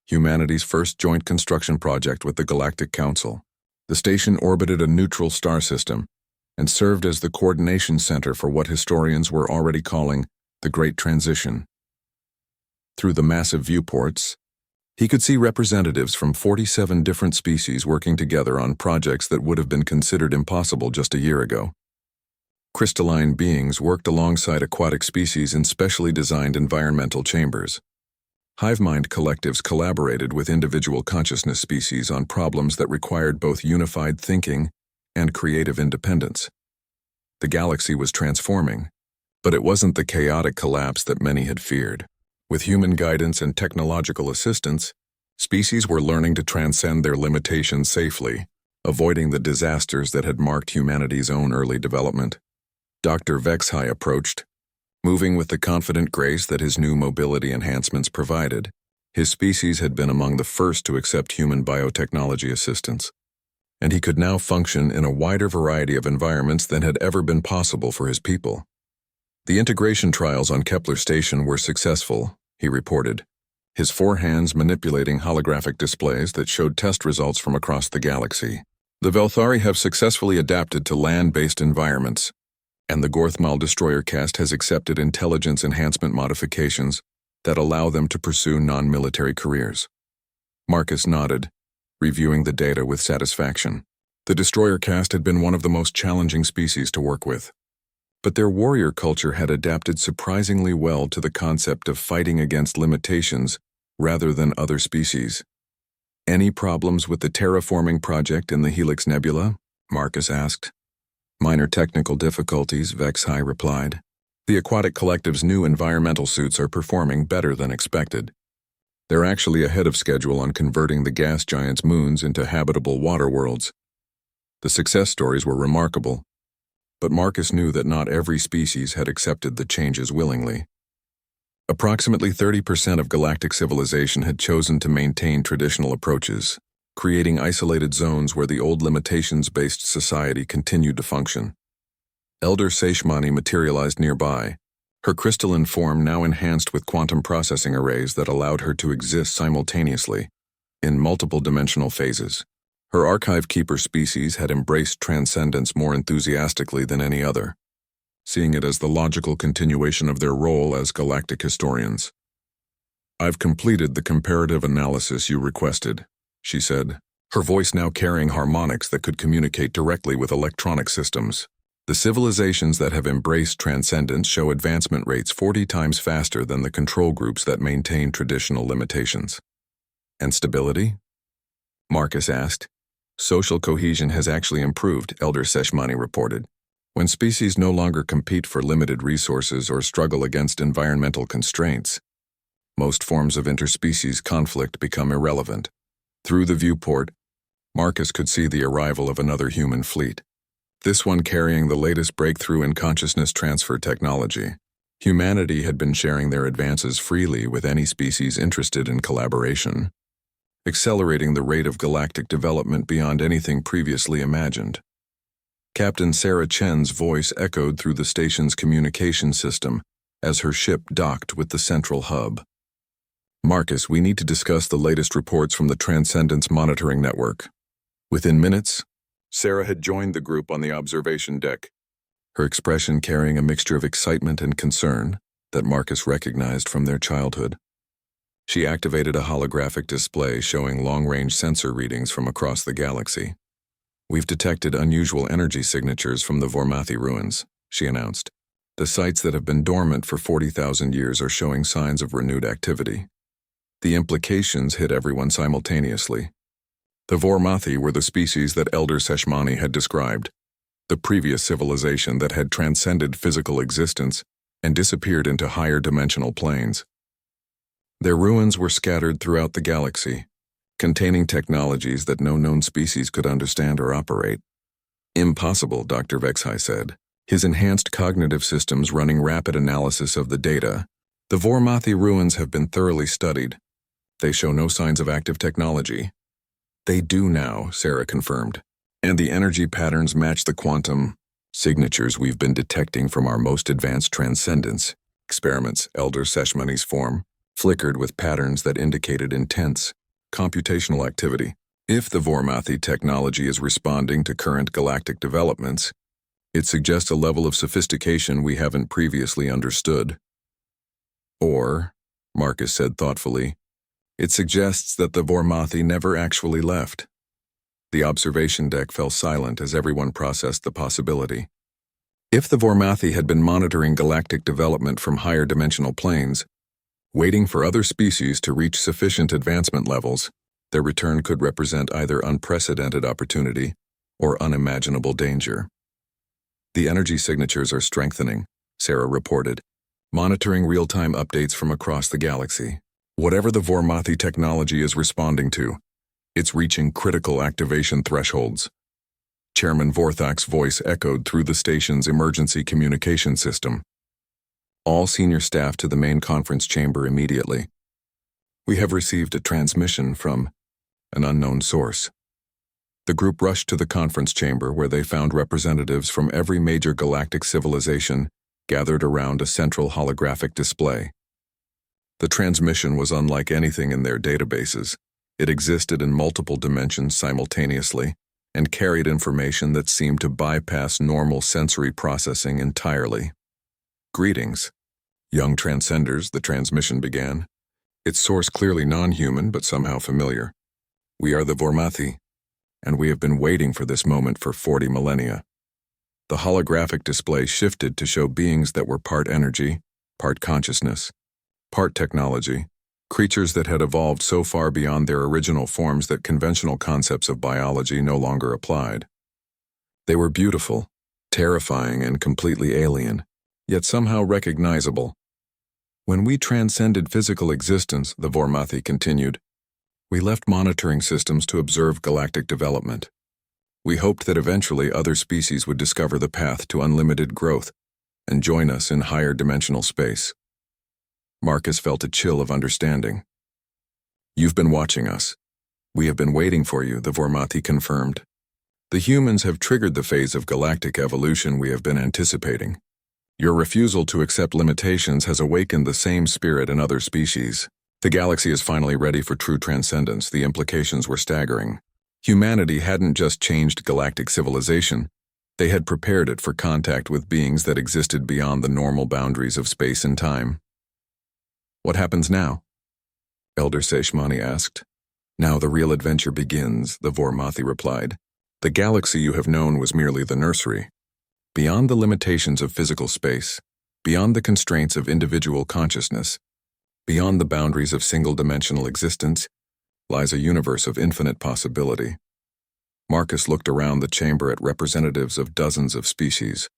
humanity's first joint construction project with the Galactic Council. The station orbited a neutral star system and served as the coordination center for what historians were already calling the Great Transition. Through the massive viewports, he could see representatives from 47 different species working together on projects that would have been considered impossible just a year ago. Crystalline beings worked alongside aquatic species in specially designed environmental chambers. Hivemind collectives collaborated with individual consciousness species on problems that required both unified thinking and creative independence. The galaxy was transforming, but it wasn't the chaotic collapse that many had feared. With human guidance and technological assistance, species were learning to transcend their limitations safely, avoiding the disasters that had marked humanity's own early development. Dr. Vexhai approached, Moving with the confident grace that his new mobility enhancements provided, his species had been among the first to accept human biotechnology assistance, and he could now function in a wider variety of environments than had ever been possible for his people. The integration trials on Kepler Station were successful, he reported, his 4 hands manipulating holographic displays that showed test results from across the galaxy. The Velthari have successfully adapted to land-based environments, and the Gorthmal destroyer caste has accepted intelligence enhancement modifications that allow them to pursue non-military careers. Marcus nodded, reviewing the data with satisfaction. The destroyer caste had been one of the most challenging species to work with, but their warrior culture had adapted surprisingly well to the concept of fighting against limitations rather than other species. Any problems with the terraforming project in the Helix Nebula? Marcus asked. Minor technical difficulties, Vexhai replied. The Aquatic Collective's new environmental suits are performing better than expected. They're actually ahead of schedule on converting the gas giant's moons into habitable water worlds. The success stories were remarkable, but Marcus knew that not every species had accepted the changes willingly. Approximately 30% of galactic civilization had chosen to maintain traditional approaches, creating isolated zones where the old limitations-based society continued to function. Elder Seishmani materialized nearby, her crystalline form now enhanced with quantum processing arrays that allowed her to exist simultaneously, in multiple dimensional phases. Her archive keeper species had embraced transcendence more enthusiastically than any other, seeing it as the logical continuation of their role as galactic historians. I've completed the comparative analysis you requested, she said, her voice now carrying harmonics that could communicate directly with electronic systems. The civilizations that have embraced transcendence show advancement rates 40 times faster than the control groups that maintain traditional limitations. And stability? Marcus asked. Social cohesion has actually improved, Elder Seshmani reported. When species no longer compete for limited resources or struggle against environmental constraints, most forms of interspecies conflict become irrelevant. Through the viewport, Marcus could see the arrival of another human fleet, this one carrying the latest breakthrough in consciousness transfer technology. Humanity had been sharing their advances freely with any species interested in collaboration, accelerating the rate of galactic development beyond anything previously imagined. Captain Sarah Chen's voice echoed through the station's communication system as her ship docked with the central hub. Marcus, we need to discuss the latest reports from the Transcendence Monitoring Network. Within minutes, Sarah had joined the group on the observation deck, her expression carrying a mixture of excitement and concern that Marcus recognized from their childhood. She activated a holographic display showing long-range sensor readings from across the galaxy. We've detected unusual energy signatures from the Vormathi ruins, she announced. The sites that have been dormant for 40,000 years are showing signs of renewed activity. The implications hit everyone simultaneously. The Vormathi were the species that Elder Seshmani had described, the previous civilization that had transcended physical existence and disappeared into higher dimensional planes. Their ruins were scattered throughout the galaxy, containing technologies that no known species could understand or operate. Impossible, Dr. Vexhai said, his enhanced cognitive systems running rapid analysis of the data. The Vormathi ruins have been thoroughly studied. They show no signs of active technology. They do now, Sarah confirmed, and the energy patterns match the quantum signatures we've been detecting from our most advanced transcendence experiments. Elder Seshmani's form flickered with patterns that indicated intense computational activity. If the Vormathi technology is responding to current galactic developments, it suggests a level of sophistication we haven't previously understood. Or, Marcus said thoughtfully, it suggests that the Vormathi never actually left. The observation deck fell silent as everyone processed the possibility. If the Vormathi had been monitoring galactic development from higher dimensional planes, waiting for other species to reach sufficient advancement levels, their return could represent either unprecedented opportunity or unimaginable danger. The energy signatures are strengthening, Sarah reported, monitoring real-time updates from across the galaxy. Whatever the Vormathi technology is responding to, it's reaching critical activation thresholds. Chairman Vorthak's voice echoed through the station's emergency communication system. All senior staff to the main conference chamber immediately. We have received a transmission from an unknown source. The group rushed to the conference chamber where they found representatives from every major galactic civilization gathered around a central holographic display. The transmission was unlike anything in their databases. It existed in multiple dimensions simultaneously and carried information that seemed to bypass normal sensory processing entirely. Greetings, young transcenders, the transmission began. Its source clearly non-human but somehow familiar. We are the Vormathi, and we have been waiting for this moment for 40 millennia. The holographic display shifted to show beings that were part energy, part consciousness, part technology, creatures that had evolved so far beyond their original forms that conventional concepts of biology no longer applied. They were beautiful, terrifying, and completely alien, yet somehow recognizable. When we transcended physical existence, the Vormathi continued, we left monitoring systems to observe galactic development. We hoped that eventually other species would discover the path to unlimited growth and join us in higher dimensional space. Marcus felt a chill of understanding. You've been watching us. We have been waiting for you, the Vormathi confirmed. The humans have triggered the phase of galactic evolution we have been anticipating. Your refusal to accept limitations has awakened the same spirit in other species. The galaxy is finally ready for true transcendence. The implications were staggering. Humanity hadn't just changed galactic civilization, they had prepared it for contact with beings that existed beyond the normal boundaries of space and time. What happens now? Elder Seshmani asked. Now the real adventure begins, the Vormathi replied. The galaxy you have known was merely the nursery. Beyond the limitations of physical space, beyond the constraints of individual consciousness, beyond the boundaries of single-dimensional existence, lies a universe of infinite possibility. Marcus looked around the chamber at representatives of dozens of species,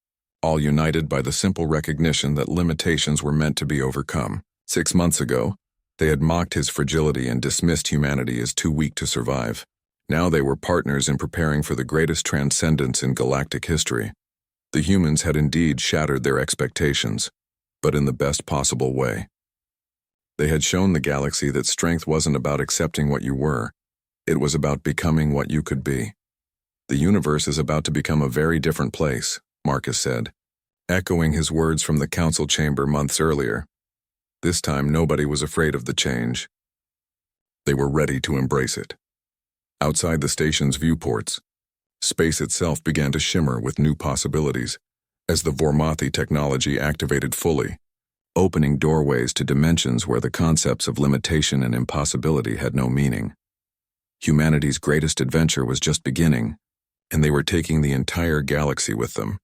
all united by the simple recognition that limitations were meant to be overcome. 6 months ago, they had mocked his fragility and dismissed humanity as too weak to survive. Now they were partners in preparing for the greatest transcendence in galactic history. The humans had indeed shattered their expectations, but in the best possible way. They had shown the galaxy that strength wasn't about accepting what you were, it was about becoming what you could be. The universe is about to become a very different place, Marcus said, echoing his words from the council chamber months earlier. This time nobody was afraid of the change. They were ready to embrace it. Outside the station's viewports, space itself began to shimmer with new possibilities as the Vormathi technology activated fully, opening doorways to dimensions where the concepts of limitation and impossibility had no meaning. Humanity's greatest adventure was just beginning, and they were taking the entire galaxy with them.